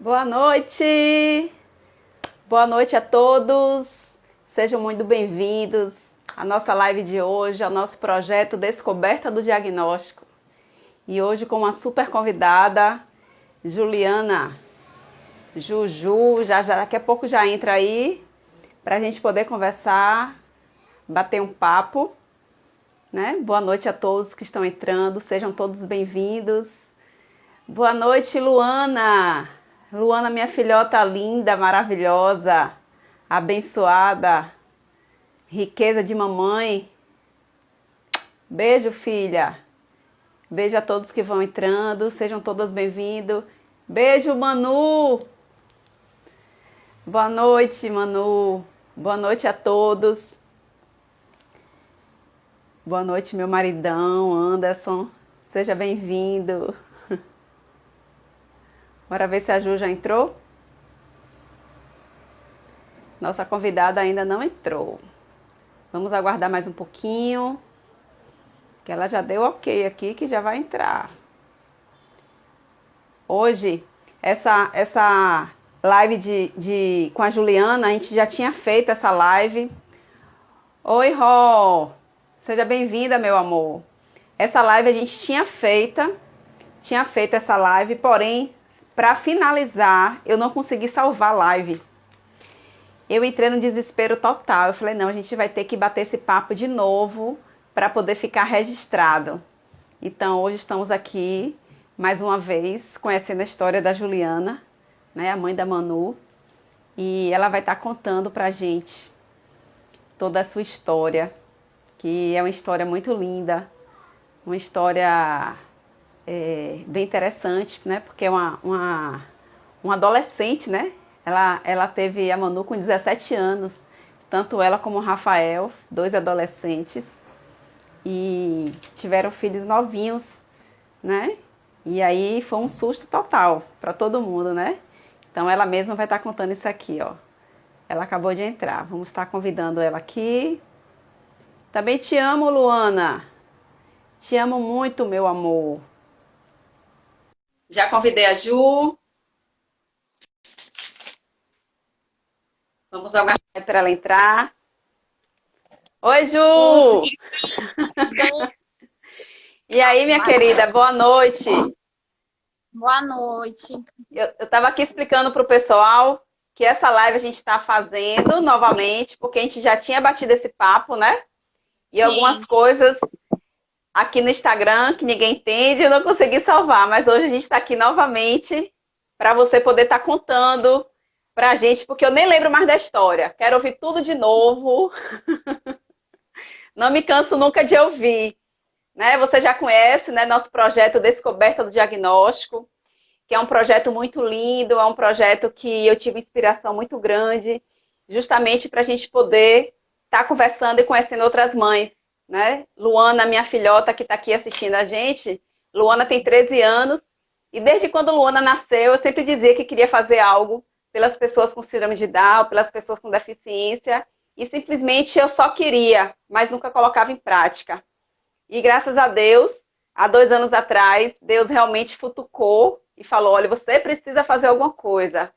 Boa noite! Boa noite a todos! Sejam muito bem-vindos à nossa live de hoje, ao nosso projeto Descoberta do Diagnóstico. E hoje com uma super convidada, Juliana. Juju, daqui a pouco já entra aí, para a gente poder conversar, bater um papo, né? Boa noite a todos que estão entrando, sejam todos bem-vindos. Boa noite, Luana! Luana, minha filhota linda, maravilhosa, abençoada, riqueza de mamãe. Beijo, filha. Beijo a todos que vão entrando, sejam todos bem-vindos. Beijo, Manu. Boa noite, Manu. Boa noite a todos. Boa noite, meu maridão, Anderson. Seja bem-vindo. Bora ver se a Ju já entrou. Nossa convidada ainda não entrou. Vamos aguardar mais um pouquinho, que ela já deu ok aqui, que já vai entrar. Hoje, essa live com a Juliana, a gente já tinha feito essa live. Oi, Ró! Seja bem-vinda, meu amor. Essa live a gente tinha feito essa live, porém, para finalizar, eu não consegui salvar a live. Eu entrei no desespero total. Eu falei, não, a gente vai ter que bater esse papo de novo para poder ficar registrado. Então, hoje estamos aqui, mais uma vez, conhecendo a história da Juliana, né, a mãe da Manu. E ela vai estar contando pra gente toda a sua história, que é uma história muito linda, uma história bem interessante, né, porque é uma adolescente, né? Ela teve a Manu com 17 anos, tanto ela como o Rafael, dois adolescentes, e tiveram filhos novinhos, né? E aí foi um susto total para todo mundo, né? Então ela mesma vai estar contando isso aqui, ó. Ela acabou de entrar, vamos estar convidando ela aqui. Também te amo, Luana. Te amo muito, meu amor. Já convidei a Ju. Vamos aguardar para ela entrar. Oi, Ju! Oi, bem, E aí, minha querida, boa noite. boa noite. Eu estava aqui explicando para o pessoal que essa live a gente está fazendo novamente, porque a gente já tinha batido esse papo, né? E algumas Sim, coisas aqui no Instagram que ninguém entende, eu não consegui salvar, mas hoje a gente está aqui novamente para você poder estar contando para a gente, porque eu nem lembro mais da história. Quero ouvir tudo de novo, não me canso nunca de ouvir. Né? Você já conhece, né, nosso projeto Descoberta do Diagnóstico, que é um projeto muito lindo, é um projeto que eu tive inspiração muito grande, justamente para a gente poder estar conversando e conhecendo outras mães, né? Luana, minha filhota que está aqui assistindo a gente, Luana tem 13 anos, e desde quando Luana nasceu, eu sempre dizia que queria fazer algo pelas pessoas com síndrome de Down, pelas pessoas com deficiência, e simplesmente eu só queria, mas nunca colocava em prática. E graças a Deus, há 2 anos atrás, Deus realmente futucou e falou: olha, você precisa fazer alguma coisa.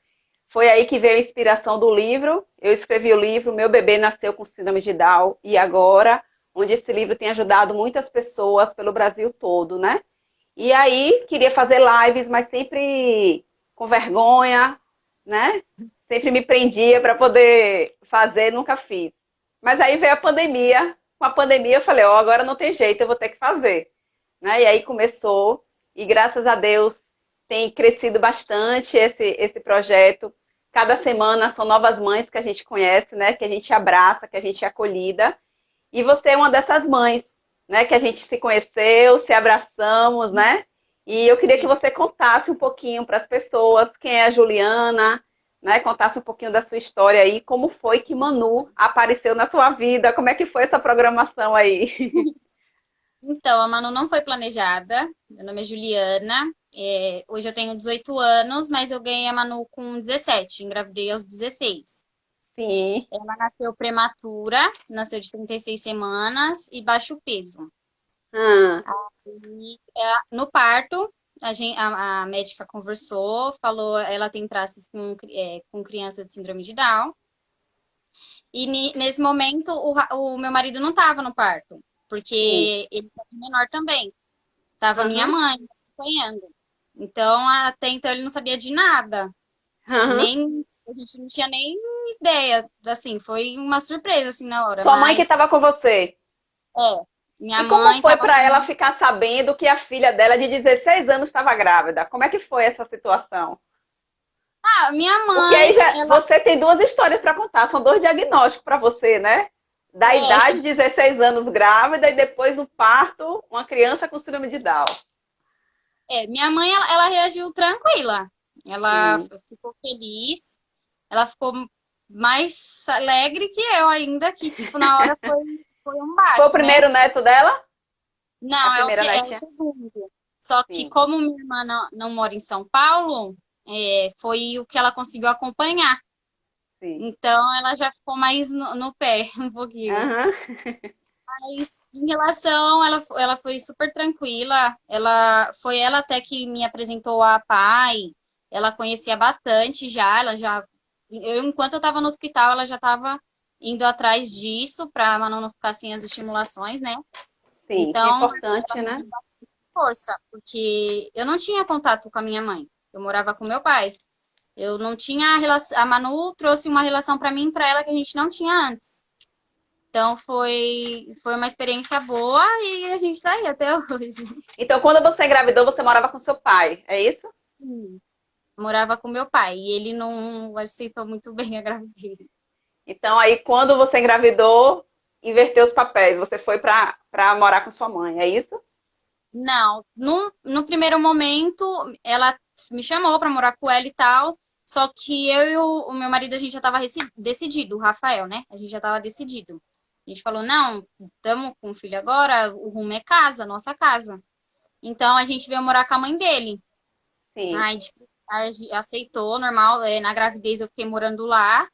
Foi aí que veio a inspiração do livro. Eu escrevi o livro Meu Bebê Nasceu com Síndrome de Down e Agora, onde esse livro tem ajudado muitas pessoas pelo Brasil todo, né? E aí, queria fazer lives, mas sempre com vergonha, né? Sempre me prendia para poder fazer, nunca fiz. Mas aí veio a pandemia. Com a pandemia eu falei, ó, agora não tem jeito, eu vou ter que fazer. Né? E aí começou, e graças a Deus tem crescido bastante esse projeto. Cada semana são novas mães que a gente conhece, né? Que a gente abraça, que a gente é acolhida. E você é uma dessas mães, né? Que a gente se conheceu, se abraçamos, né? E eu queria que sim. você contasse um pouquinho para as pessoas quem é a Juliana, né? Contasse um pouquinho da sua história aí, como foi que Manu apareceu na sua vida, como é que foi essa programação aí? Então, a Manu não foi planejada. Meu nome é Juliana. Hoje eu tenho 18 anos, mas eu ganhei a Manu com 17. Engravidei aos 16. Sim. Ela nasceu prematura, nasceu de 36 semanas e baixo peso. Ah, No parto, a médica conversou, falou, ela tem traços com criança de síndrome de Down. E nesse momento, o meu marido não estava no parto, Sim. porque ele estava menor também. Tava minha Aham. mãe acompanhando. Então, até então, ele não sabia de nada. Aham. Nem, a gente não tinha nem ideia. Assim, foi uma surpresa, assim, na hora. Sua mãe que Mas, estava com você. é, minha E como mãe foi tava para ela comigo. ficar sabendo que a filha dela de 16 anos estava grávida? Como é que foi essa situação? Ah, minha Porque mãe, aí já, ela. você tem duas histórias para contar, são dois diagnósticos para você, né? Da É, idade, 16 anos grávida, e depois no parto, uma criança com síndrome de Down. minha mãe, ela reagiu tranquila. Ela Sim. ficou feliz. Ela ficou mais alegre que eu ainda, que, tipo, na hora foi um Foi o baque, né? primeiro neto dela? A Não, primeira é o netinha? segundo. Só que Sim, como minha irmã não mora em São Paulo, foi o que ela conseguiu acompanhar. sim. Então ela já ficou mais no pé um pouquinho. Aham. Mas em relação, ela foi super tranquila. Foi ela até que me apresentou a pai. Ela conhecia bastante já. Enquanto eu estava no hospital, ela já estava indo atrás disso para Manu não ficar sem as estimulações, né? Sim, que é Então importante, né? força, porque eu não tinha contato com a minha mãe. Eu morava com meu pai. Eu não tinha a relação. A Manu trouxe uma relação para mim e para ela que a gente não tinha antes. Então foi uma experiência boa e a gente tá aí até hoje. Então, quando você engravidou, você morava com seu pai, é isso? Sim. Morava com meu pai e ele não aceitou muito bem a gravidez. Então, aí, quando você engravidou, inverteu os papéis. Você foi para morar com sua mãe, é isso? Não, no primeiro momento ela me chamou para morar com ela e tal, só que eu e o meu marido a gente já estava decidido, o Rafael, né? A gente já estava decidido. A gente falou, não, estamos com o filho agora, o rumo é casa, nossa casa. Então a gente veio morar com a mãe dele. Sim. Aí tipo, aceitou, normal. Na gravidez eu fiquei morando lá.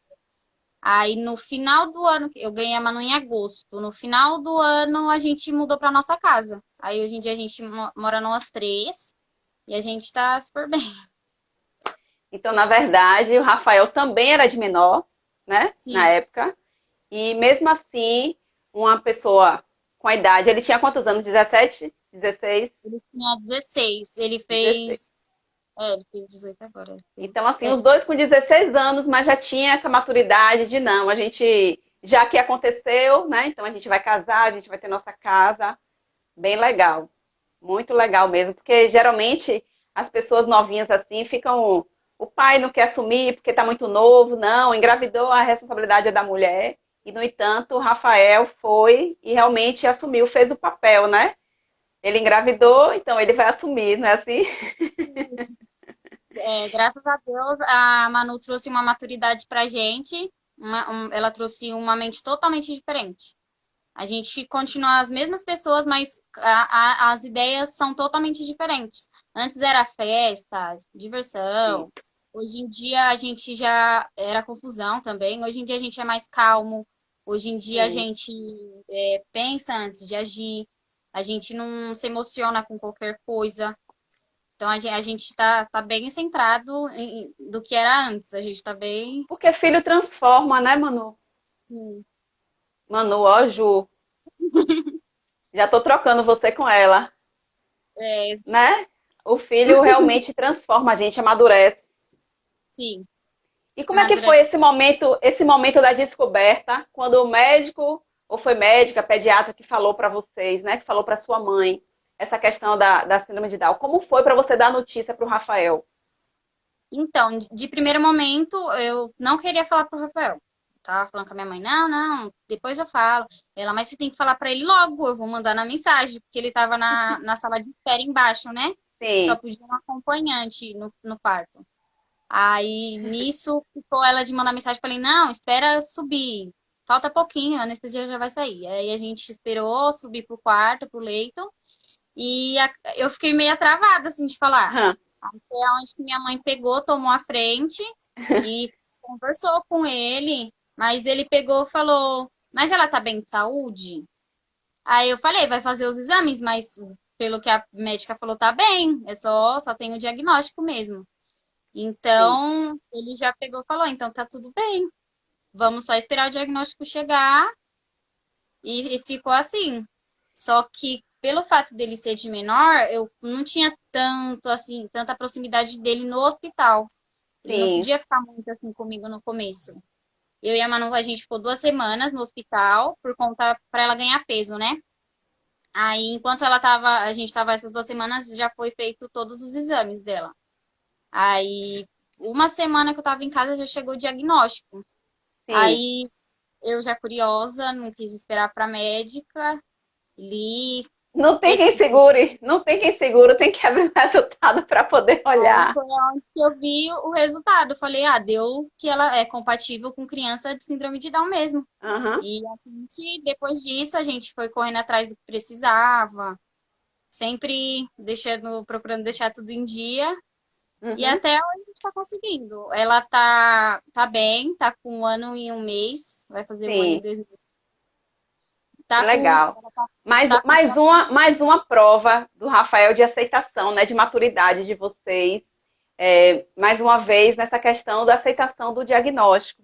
Aí no final do ano, eu ganhei a Manu em agosto. No final do ano a gente mudou para nossa casa. Aí hoje em dia a gente mora nós três e a gente tá super bem. Então, na verdade, o Rafael também era de menor, né? Na Sim, época. E mesmo assim, uma pessoa com a idade, ele tinha quantos anos? 17? 16? ele tinha 16. 16. Ele fez 18 agora. Ele fez Então, assim, os 17. dois com 16 anos, mas já tinha essa maturidade de não, a gente, já que aconteceu, né? Então a gente vai casar, a gente vai ter nossa casa. Bem legal. Muito legal mesmo, porque geralmente as pessoas novinhas assim ficam. O pai não quer assumir porque está muito novo, não, engravidou, a responsabilidade é da mulher. E, no entanto, o Rafael foi e realmente assumiu, fez o papel, né? Ele engravidou, então ele vai assumir, não é assim? Graças a Deus, a Manu trouxe uma maturidade pra gente. Ela trouxe uma mente totalmente diferente. A gente continua as mesmas pessoas, mas as ideias são totalmente diferentes. Antes era festa, Sim, diversão. Hoje em dia a gente já era confusão também. Hoje em dia a gente é mais calmo. Hoje em dia a sim. gente pensa antes de agir. A gente não se emociona com qualquer coisa. Então a gente tá bem centrado do que era antes. A gente tá bem. Porque filho transforma, né, Manu? Sim. Manu, ó, Ju, já tô trocando você com ela, É, né? O filho realmente transforma, a gente amadurece. sim. E como é que foi Amadurece. esse momento da descoberta, quando o médico, ou foi médica, pediatra, que falou para vocês, né, que falou para sua mãe, essa questão da síndrome de Down? Como foi para você dar a notícia para o Rafael? Então, de primeiro momento, eu não queria falar pro Rafael. Tava falando com a minha mãe, não, não, depois eu falo. Ela, mas você tem que falar pra ele logo, eu vou mandar na mensagem, porque ele tava na sala de espera embaixo, né? Só Sim. podia um acompanhante no parto. Aí, nisso, ficou ela de mandar mensagem, falei, não, espera subir. Falta pouquinho, a anestesia já vai sair. Aí a gente esperou subir pro quarto, pro leito, e eu fiquei meio travada, assim, de falar. Aham. Foi onde que minha mãe pegou, tomou a frente e conversou com ele, mas ele pegou e falou: Mas ela tá bem de saúde? Aí eu falei: Vai fazer os exames, mas pelo que a médica falou, tá bem, só tem o diagnóstico mesmo. Sim, Então, ele já pegou e falou, então tá tudo bem, vamos só esperar o diagnóstico chegar e ficou assim. Só que pelo fato dele ser de menor, eu não tinha tanto assim, tanta proximidade dele no hospital. Ele não sim. podia ficar muito assim comigo no começo. Eu e a Manu, a gente ficou 2 semanas no hospital por conta para ela ganhar peso, né? Aí, enquanto a gente tava essas 2 semanas, já foi feito todos os exames dela. Aí, uma semana que eu tava em casa, já chegou o diagnóstico. Sim. Aí, eu já curiosa, não quis esperar pra médica, li, Não tem quem pesquisei. segure, não tem quem segure, tem que abrir o resultado para poder Aí olhar. foi onde que eu vi o resultado. Eu falei, deu que ela é compatível com criança de síndrome de Down mesmo. Aham. E a gente, depois disso, a gente foi correndo atrás do que precisava, sempre procurando deixar tudo em dia. E Uhum. até hoje a gente tá conseguindo. Ela tá bem, tá com 1 ano e 1 mês, vai fazer 1 ano e 2 meses. Que Tá com, legal. Mais, tá com mais uma prova do Rafael de aceitação, né, de maturidade de vocês. Mais uma vez nessa questão da aceitação do diagnóstico.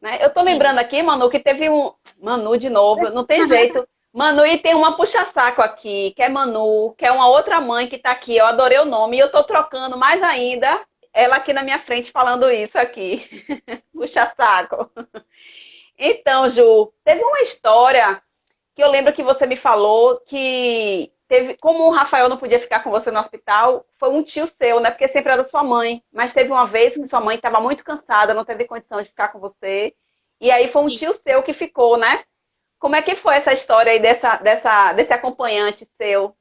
Né? Eu tô sim. lembrando aqui, Manu, que teve um. Manu de novo, não tem jeito. Manu, e tem uma puxa-saco aqui, que é Manu, que é uma outra mãe que tá aqui. Eu adorei o nome e eu tô trocando mais ainda ela aqui na minha frente falando isso aqui. Puxa-saco. Então, Ju, teve uma história que eu lembro que você me falou que teve, como o Rafael não podia ficar com você no hospital, foi um tio seu, né? Porque sempre era sua mãe. Mas teve uma vez que sua mãe estava muito cansada, não teve condição de ficar com você. E aí foi um Sim. tio seu que ficou, né? Como é que foi essa história aí desse acompanhante seu?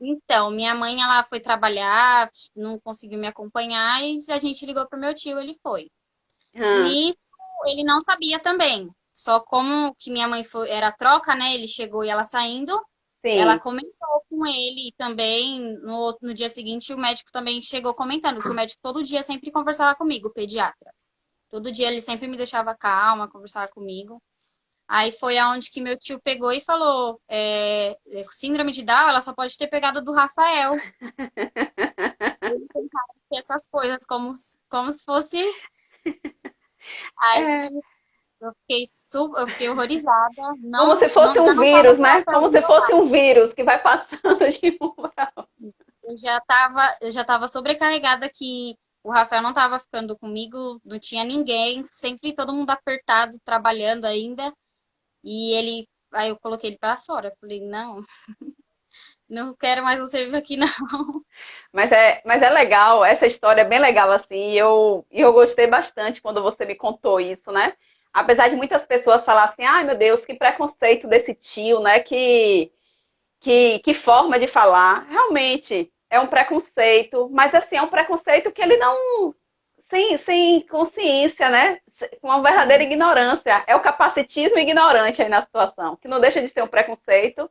Então, minha mãe, ela foi trabalhar, não conseguiu me acompanhar e a gente ligou pro meu tio, ele foi. Hum, Nisso, ele não sabia também. Só como que minha mãe foi, era troca, né? Ele chegou e ela saindo. Ela sim. comentou com ele e também no dia seguinte o médico também chegou comentando, que o médico todo dia sempre conversava comigo, o pediatra. Todo dia ele sempre me deixava calma, conversava comigo. Aí foi aonde que meu tio pegou e falou: síndrome de Down, ela só pode ter pegado do Rafael. Ele tentava ter essas coisas como se fosse. Aí É, eu fiquei horrorizada. como se Não, fosse não, um já não tava vírus, do né? Rafael Como do se meu fosse lado. um vírus que vai passando de um para outro. Eu já tava sobrecarregada que o Rafael não tava ficando comigo, não tinha ninguém, sempre todo mundo apertado, trabalhando ainda. E aí eu coloquei ele pra fora. Falei, não, não quero mais você vir aqui, não. Mas é legal, essa história é bem legal, assim, e eu gostei bastante quando você me contou isso, né? Apesar de muitas pessoas falarem assim, ai meu Deus, que preconceito desse tio, né? Que forma de falar. Realmente, é um preconceito, mas assim, é um preconceito que ele não. Sem consciência, né? Com uma verdadeira ignorância. É o capacitismo ignorante aí na situação, que não deixa de ser um preconceito,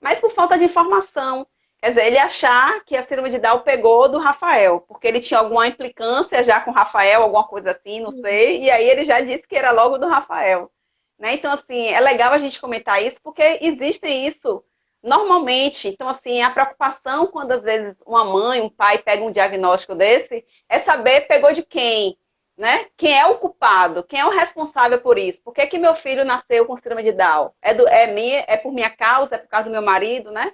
mas por falta de informação. Quer dizer, ele achar que a síndrome de Down pegou do Rafael, porque ele tinha alguma implicância já com o Rafael, alguma coisa assim, não sei, e aí ele já disse que era logo do Rafael. Né? Então, assim, é legal a gente comentar isso, porque existe isso normalmente. Então, assim, a preocupação quando às vezes uma mãe, um pai pega um diagnóstico desse, é saber pegou de quem, né? Quem é o culpado? Quem é o responsável por isso? Por que, que meu filho nasceu com síndrome de Down? É por minha causa? É por causa do meu marido, né?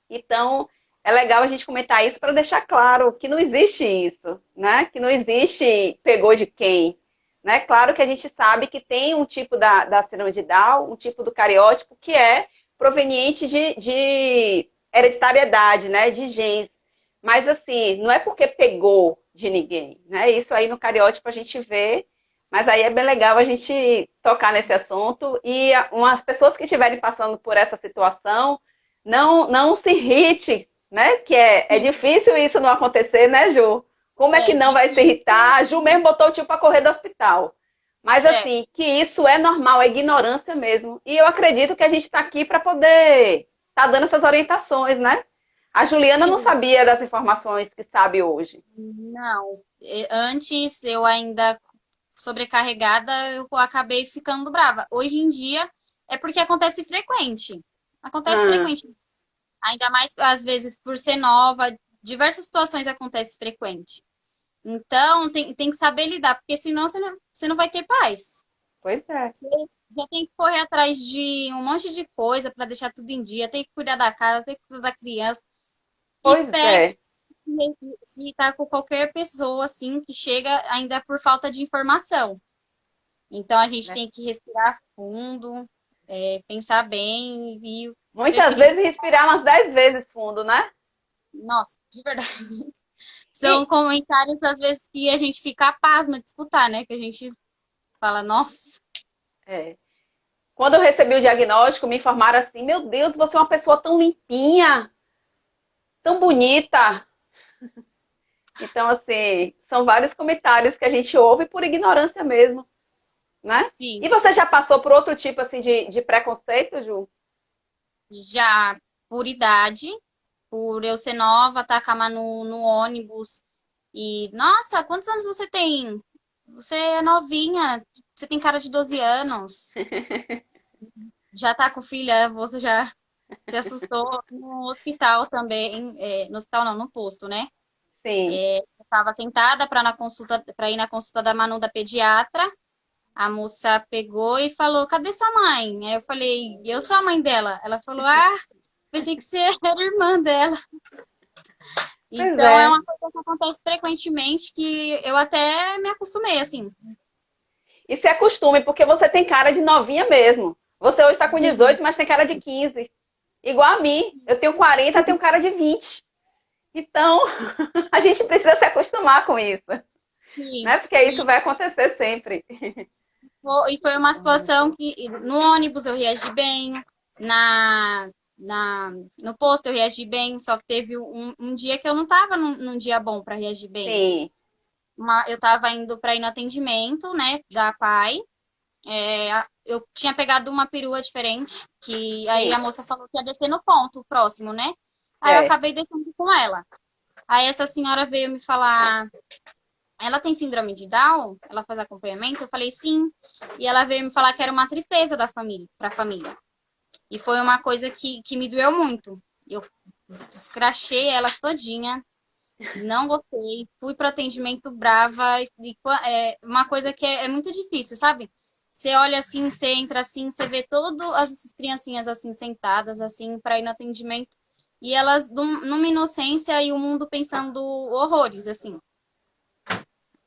Então, é legal a gente comentar isso para deixar claro que não existe isso, né? Que não existe pegou de quem. Né? Claro que a gente sabe que tem um tipo da síndrome de Down, um tipo do cariótipo que é proveniente de hereditariedade, né? De genes. Mas assim, não é porque pegou de ninguém, né? Isso aí no cariótipo a gente vê, mas aí é bem legal a gente tocar nesse assunto e umas pessoas que estiverem passando por essa situação não se irrite, né? Que é Sim, difícil isso não acontecer, né, Ju? Como é que não vai se difícil. irritar? A Ju mesmo botou o tio para correr do hospital. Mas É, assim, que isso é normal, é ignorância mesmo. E eu acredito que a gente está aqui para poder estar dando essas orientações, né? A Juliana não sim, sabia das informações que sabe hoje. não. Antes eu ainda sobrecarregada, eu acabei ficando brava. Hoje em dia é porque acontece frequente. Acontece Ah, frequente. Ainda mais, às vezes, por ser nova, diversas situações acontecem frequente. Então, tem que saber lidar, porque senão você não vai ter paz. Pois é. Você já tem que correr atrás de um monte de coisa para deixar tudo em dia, tem que cuidar da casa, tem que cuidar da criança. E Pois pega é. se tá com qualquer pessoa, assim, que chega ainda por falta de informação. Então, a gente Né? tem que respirar fundo, pensar bem e Muitas preferir. vezes respirar umas 10 vezes fundo, né? Nossa, de verdade. São E, comentários, às vezes, que a gente fica pasma de escutar, né? Que a gente fala, nossa, é, quando eu recebi o diagnóstico, me informaram assim: meu Deus, você é uma pessoa tão limpinha, tão bonita. Então, assim, são vários comentários que a gente ouve por ignorância mesmo, né? E sim, você já passou por outro tipo assim de preconceito, Ju? já por idade, por eu ser nova, tá com a Manu no ônibus. E, nossa, quantos anos você tem? Você é novinha, você tem cara de 12 anos. Já tá com filha, você já se assustou no hospital também. No hospital não, no posto, né? Sim. Eu estava sentada para ir na consulta da Manu da pediatra. A moça pegou e falou: Cadê sua mãe? Aí eu falei: Eu sou a mãe dela. Ela falou: Ah, pensei que você era irmã dela. Pois Então é é. uma coisa que acontece frequentemente que eu até me acostumei, assim. E se acostume, porque você tem cara de novinha mesmo. Você hoje está com Sim, 18, mas tem cara de 15. Igual a mim. Eu tenho 40, tenho cara de 20. Então, a gente precisa se acostumar com isso, sim. né? Porque isso vai acontecer sempre. E foi uma situação que no ônibus eu reagi bem, na, no posto eu reagi bem, só que teve um dia que eu não estava num dia bom para reagir bem. Sim, Eu estava indo para ir no atendimento, né, da PAI. Eu tinha pegado uma perua diferente, que aí a sim, moça falou que ia descer no ponto próximo, né? Aí eu certo. acabei descendo com ela. Aí essa senhora veio me falar, ela tem síndrome de Down? Ela faz acompanhamento? Eu falei sim. E ela veio me falar que era uma tristeza da família, para a família. E foi uma coisa que me doeu muito. Eu escrachei ela todinha, não gostei, fui para atendimento brava. É uma coisa que é muito difícil, sabe? Você olha assim, você entra assim, você vê todas as criancinhas assim sentadas assim para ir no atendimento e elas numa inocência e o mundo pensando horrores assim,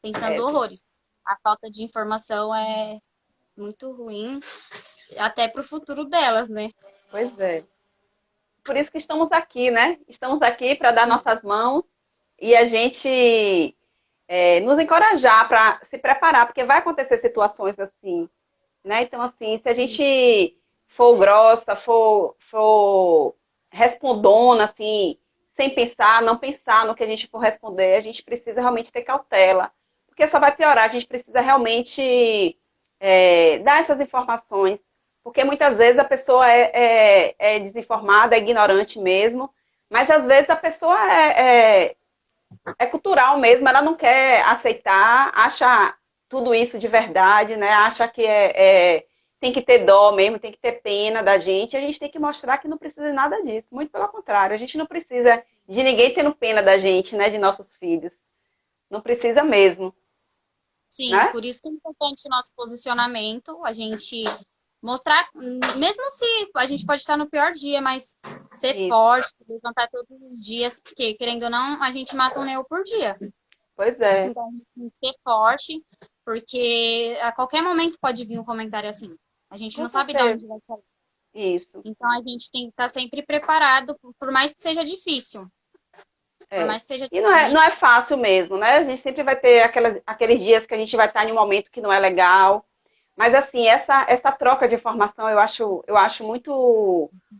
pensando É, horrores. A falta de informação é muito ruim, até para o futuro delas, né? pois é. Por isso que estamos aqui, né? Estamos aqui para dar nossas mãos e a gente nos encorajar para se preparar, porque vai acontecer situações assim, né? Então, assim, se a gente for grossa, for respondona, assim, sem pensar, não pensar no que a gente for responder, a gente precisa realmente ter cautela, porque só vai piorar. A gente precisa realmente dar essas informações, porque muitas vezes a pessoa é desinformada, é ignorante mesmo, mas às vezes a pessoa é cultural mesmo, ela não quer aceitar, acha tudo isso de verdade, né? Acha que tem que ter dó mesmo, tem que ter pena da gente. A gente tem que mostrar que não precisa de nada disso. Muito pelo contrário, a gente não precisa de ninguém tendo pena da gente, né? De nossos filhos. Não precisa mesmo, Sim, né? por isso que é importante o nosso posicionamento, a gente mostrar, mesmo se a gente pode estar no pior dia, mas ser Isso. forte, levantar todos os dias, porque querendo ou não, a gente mata um leão por dia. Pois é. Então a gente tem que ser forte, porque a qualquer momento pode vir um comentário assim. A gente Com não sabe de certeza. onde vai sair. Isso. Então a gente tem que estar sempre preparado, por mais que seja difícil. Por É. mais que seja E não é difícil, fácil mesmo, né? A gente sempre vai ter aqueles dias que a gente vai estar em um momento que não é legal. Mas, assim, essa troca de informação eu acho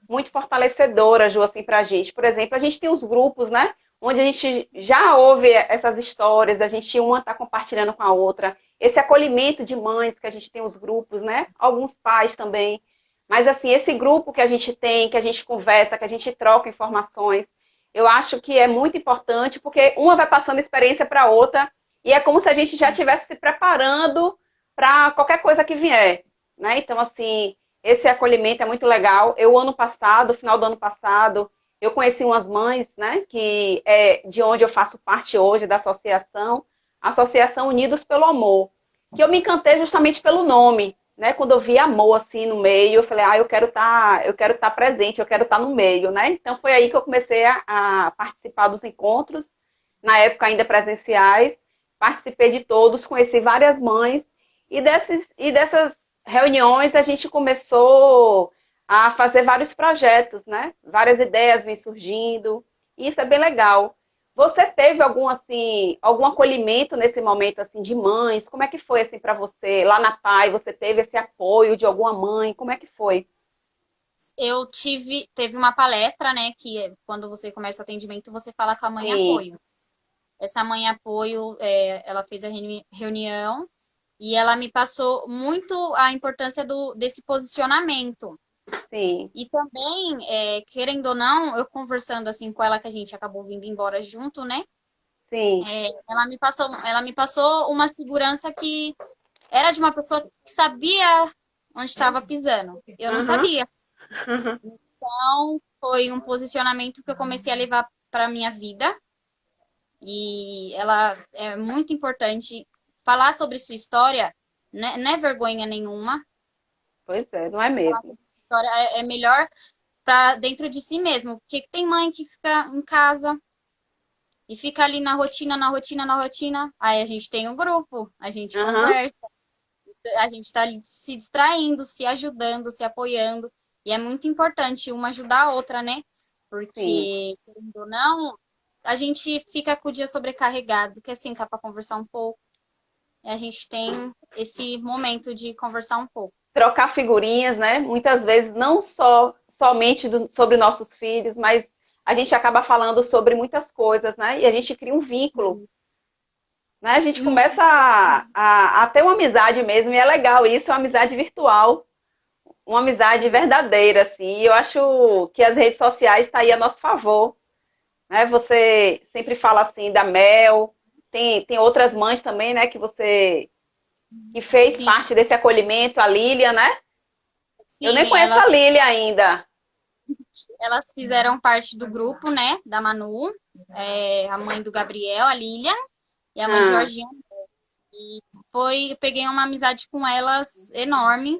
muito fortalecedora, Ju, assim, pra gente. Por exemplo, a gente tem os grupos, né? Onde a gente já ouve essas histórias, a gente uma está compartilhando com a outra. Esse acolhimento de mães que a gente tem os grupos, né? Alguns pais também. Mas, assim, esse grupo que a gente tem, que a gente conversa, que a gente troca informações, eu acho que é muito importante, porque uma vai passando experiência para a outra, e é como se a gente já estivesse se preparando para qualquer coisa que vier, né? Então, assim, esse acolhimento é muito legal. Eu, ano passado, final do ano passado, eu conheci umas mães, né, que é de onde eu faço parte hoje, da associação, Associação Unidos pelo Amor, que eu me encantei justamente pelo nome, né, quando eu vi amor assim no meio, eu falei, eu quero estar presente, eu quero estar no meio, né, então foi aí que eu comecei a participar dos encontros, na época ainda presenciais, participei de todos, conheci várias mães, e dessas reuniões a gente começou a fazer vários projetos, né? Várias ideias vêm surgindo, e isso é bem legal. Você teve algum assim, algum acolhimento nesse momento assim de mães? Como é que foi assim para você lá na PAI? Você teve esse apoio de alguma mãe? Como é que foi? Teve uma palestra, né, que quando você começa o atendimento, você fala com a mãe Sim, apoio. Essa mãe apoio, ela fez a reunião e ela me passou muito a importância desse posicionamento. sim, E também, querendo ou não, eu conversando assim com ela, que a gente acabou vindo embora junto, né? sim. Ela me passou uma segurança que era de uma pessoa que sabia onde estava pisando. Eu não Uhum, sabia. uhum. Então, foi um posicionamento que eu comecei a levar para minha vida. E ela é muito importante falar sobre sua história, né? Não é vergonha nenhuma. Pois é, não é mesmo? História é melhor para dentro de si mesmo. Porque tem mãe que fica em casa e fica ali na rotina, na rotina, na rotina. Aí a gente tem um grupo, a gente Uhum, conversa, a gente está ali se distraindo, se ajudando, se apoiando. E é muito importante uma ajudar a outra, né? sim. Porque, querendo ou não, a gente fica com o dia sobrecarregado, quer sentar para conversar um pouco. E a gente tem esse momento de conversar um pouco. Trocar figurinhas, né? Muitas vezes não só somente sobre nossos filhos, mas a gente acaba falando sobre muitas coisas, né? E a gente cria um vínculo, né? A gente Hum, começa a ter uma amizade mesmo, e é legal isso, uma amizade virtual, uma amizade verdadeira, assim. E eu acho que as redes sociais estão aí a nosso favor, né? Você sempre fala assim da Mel, tem outras mães também, né? Que fez sim, parte desse acolhimento, a Lília, né? Eu nem sim, conheço a Lília ainda. elas fizeram parte do grupo, né, da Manu, a mãe do Gabriel, a Lilian, e a mãe de Ah. Jorginho. E eu peguei uma amizade com elas enorme.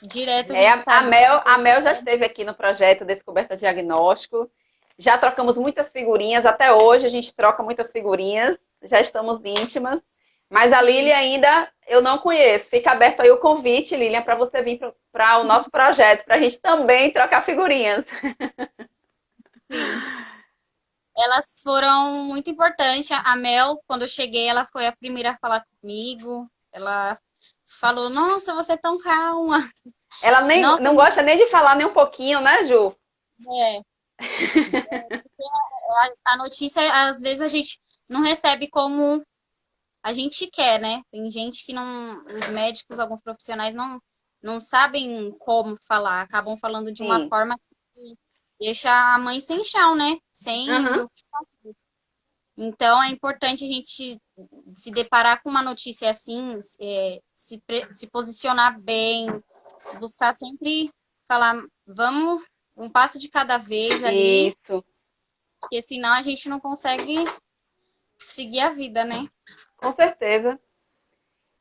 Direto a É, gente tá ali. A Mel já esteve aqui no projeto Descoberta Diagnóstico. Já trocamos muitas figurinhas, até hoje a gente troca muitas figurinhas, já estamos íntimas. Mas a Lilian ainda eu não conheço. Fica aberto aí o convite, Lilian, para você vir para o nosso projeto, para a gente também trocar figurinhas. Sim. Elas foram muito importantes. A Mel, quando eu cheguei, ela foi a primeira a falar comigo. Ela falou: Nossa, você é tão calma. Ela nem, Nossa, não gosta nem de falar nem um pouquinho, né, Ju? é. A notícia, às vezes, a gente não recebe como a gente quer, né? Tem gente que não. Os médicos, alguns profissionais, não sabem como falar, acabam falando de uma Sim. forma que deixa a mãe sem chão, né? Sem Uhum. o que fazer. Então, é importante a gente se deparar com uma notícia assim, se posicionar bem, buscar sempre falar, vamos um passo de cada vez ali, Isso, porque senão a gente não consegue seguir a vida, né? com certeza.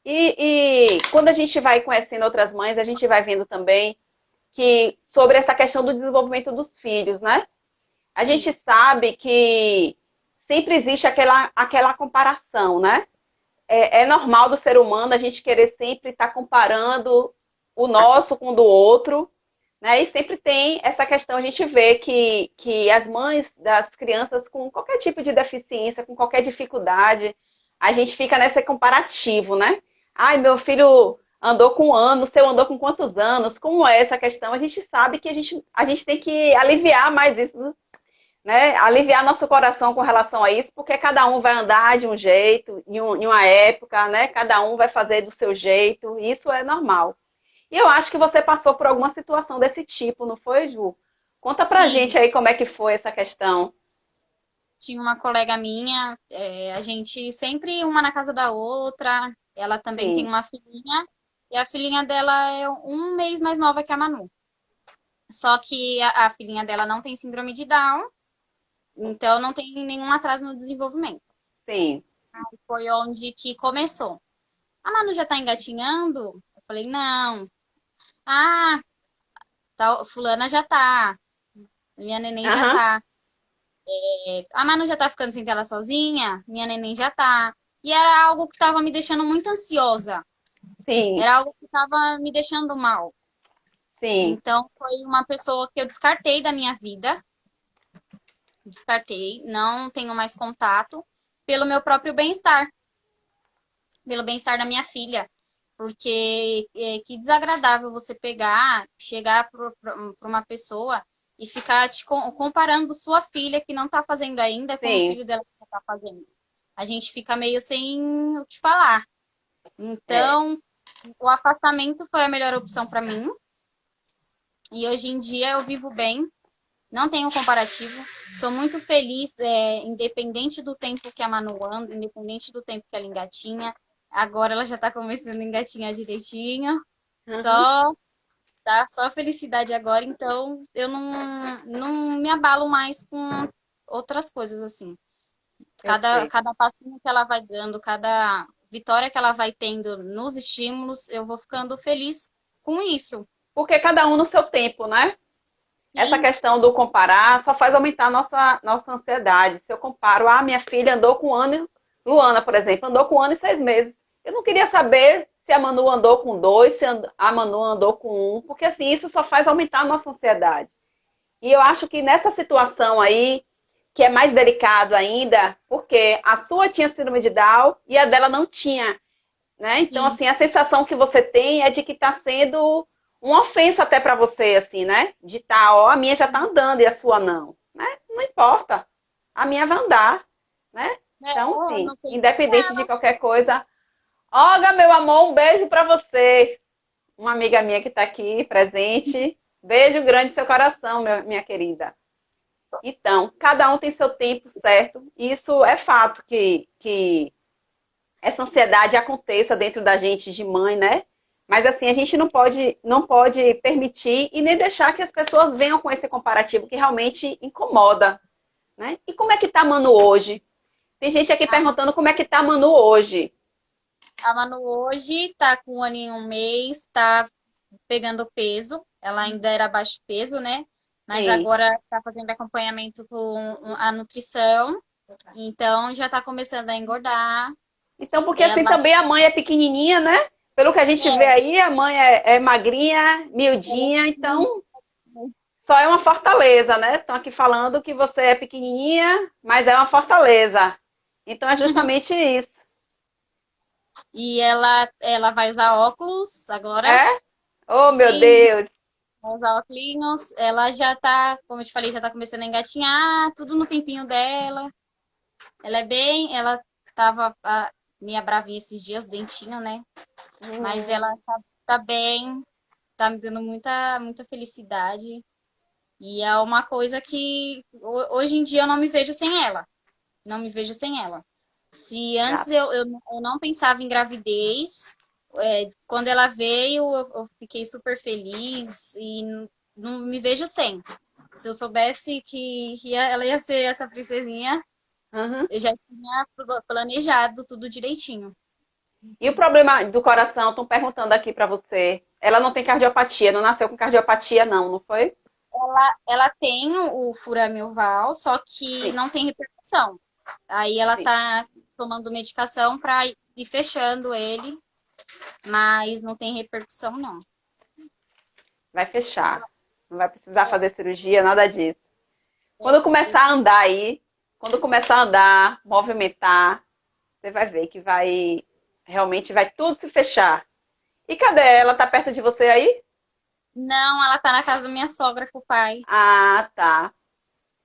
E quando a gente vai conhecendo outras mães, a gente vai vendo também que sobre essa questão do desenvolvimento dos filhos, né? A gente Sim, sabe que sempre existe aquela comparação, né? É normal do ser humano a gente querer sempre estar comparando o nosso com o do outro, né? E sempre tem essa questão, a gente vê que as mães das crianças com qualquer tipo de deficiência, com qualquer dificuldade, a gente fica nesse comparativo, né? Ai, meu filho andou com anos, seu andou com quantos anos? Como é essa questão? A gente sabe que a gente tem que aliviar mais isso, né? Aliviar nosso coração com relação a isso, porque cada um vai andar de um jeito, em uma época, né? Cada um vai fazer do seu jeito, isso é normal. E eu acho que você passou por alguma situação desse tipo, não foi, Ju? Conta pra sim. gente aí como é que foi essa questão. Tinha uma colega minha, a gente sempre uma na casa da outra. Ela também tem Sim. uma filhinha, e a filhinha dela é um mês mais nova que a Manu. Só que a filhinha dela não tem síndrome de Down, então não tem nenhum atraso no desenvolvimento. Sim. Foi onde que começou. A Manu já tá engatinhando? Eu falei, não. Ah, tá, fulana já tá. Minha neném já Aham. tá. A Manu já tá ficando sem tela sozinha? Minha neném já tá. E era algo que tava me deixando muito ansiosa. Sim. Era algo que tava me deixando mal. Sim. Então, foi uma pessoa que eu descartei da minha vida. Descartei, não tenho mais contato pelo meu próprio bem-estar, pelo bem-estar da minha filha. Porque que desagradável você pegar, chegar para uma pessoa e ficar comparando sua filha que não está fazendo ainda com o Sim. filho dela que está fazendo. A gente fica meio sem o que falar. É. Então, o afastamento foi a melhor opção para mim. E hoje em dia eu vivo bem, não tenho comparativo. Sou muito feliz, independente do tempo que a Manu anda, independente do tempo que ela engatinha. Agora ela já tá começando a engatinhar direitinho. Uhum. Só, tá? Só felicidade agora. Então, eu não me abalo mais com outras coisas, assim. Eu sei. Cada passinho que ela vai dando, cada vitória que ela vai tendo nos estímulos, eu vou ficando feliz com isso. Porque cada um no seu tempo, né? Essa Sim, questão do comparar só faz aumentar a nossa ansiedade. Se eu comparo, minha filha andou com um ano, Luana, por exemplo, andou com um ano e 6 meses. Eu não queria saber se a Manu andou com dois, se a Manu andou com um, porque assim, isso só faz aumentar a nossa ansiedade. E eu acho que nessa situação aí, que é mais delicado ainda, porque a sua tinha síndrome de Down e a dela não tinha, né? Então, sim. assim, a sensação que você tem é de que está sendo uma ofensa até para você, assim, né? De tá, ó, a minha já tá andando e a sua não, né? Não importa. A minha vai andar, né? Então, Eu assim, não tenho independente de qualquer coisa, Olga, meu amor, um beijo para você. Uma amiga minha que está aqui presente. Beijo grande no seu coração, minha querida. Então, cada um tem seu tempo certo. Isso é fato que essa ansiedade aconteça dentro da gente de mãe, né? Mas assim, a gente não pode permitir e nem deixar que as pessoas venham com esse comparativo que realmente incomoda, né? E como é que tá a Manu hoje? Tem gente aqui perguntando como é que tá a Manu hoje. A Manu hoje tá com 1 ano e 1 mês, tá pegando peso. Ela ainda era baixo peso, né? Mas Sim. agora tá fazendo acompanhamento com a nutrição. Então já tá começando a engordar. Então, porque assim Ela também a mãe é pequenininha, né? Pelo que a gente vê é, aí, a mãe é magrinha, ela miudinha, então só é uma fortaleza, né? Estão aqui falando que você é pequenininha, mas é uma fortaleza. Então é justamente isso. e ela vai usar óculos agora. É? Oh, meu Sim, Deus. vai usar óculos. Ela já tá, como eu te falei, já tá começando a engatinhar, tudo no tempinho dela. Ela tava meio bravinha esses dias, dentinho, né? Mas ela Hum. tá bem, tá me dando muita felicidade. E é uma coisa que hoje em dia eu não me vejo sem ela. Não me vejo sem ela. Se antes Exato. eu não pensava em gravidez, quando ela veio, eu fiquei super feliz e não me vejo sem. Se eu soubesse que ela ia ser essa princesinha, Uhum. eu já tinha planejado tudo direitinho. E o problema do coração, estão perguntando aqui para você. Ela não tem cardiopatia, não nasceu com cardiopatia, não, não foi? Ela tem o furame oval, só que Sim, não tem repercussão. Aí ela sim. tá tomando medicação para ir fechando ele, mas não tem repercussão, não. Vai fechar. Não vai precisar É, fazer cirurgia, nada disso. Quando é, começar a andar aí, quando começar a andar, movimentar, você vai ver que realmente vai tudo se fechar. E cadê ela? Tá perto de você aí? não, ela tá na casa da minha sogra com o pai. Ah, tá.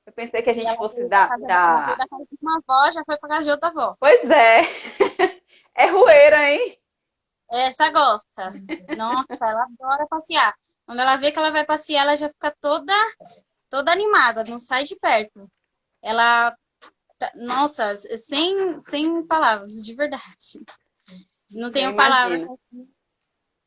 Eu pensei que a E gente ela fosse veio da casa, ela veio da casa de uma avó, já foi pra casa de outra avó. Pois é. É rueira, hein? Essa gosta. Nossa, ela adora passear. Quando ela vê que ela vai passear, ela já fica toda animada, não sai de perto. Ela, nossa, sem palavras, de verdade. Não Eu tenho palavras. imagino.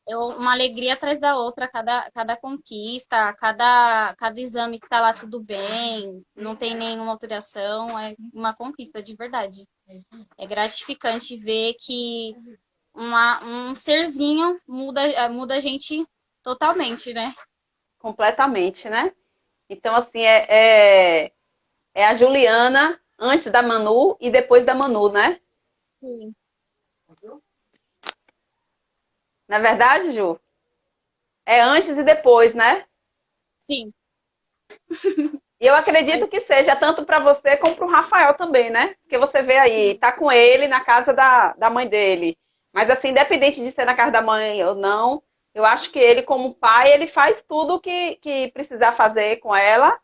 uma alegria atrás da outra, cada conquista, cada exame que tá lá tudo bem, não tem nenhuma alteração, é uma conquista de verdade. É gratificante ver que um serzinho muda a gente totalmente, né? Completamente, né? Então, assim, é a Juliana antes da Manu e depois da Manu, né? Sim. Na verdade, Ju, é antes e depois, né? Sim. E eu acredito que seja tanto para você como para o Rafael também, né? Porque você vê aí, tá com ele na casa da mãe dele. Mas assim, independente de ser na casa da mãe ou não, eu acho que ele, como pai, ele faz tudo o que precisar fazer com ela.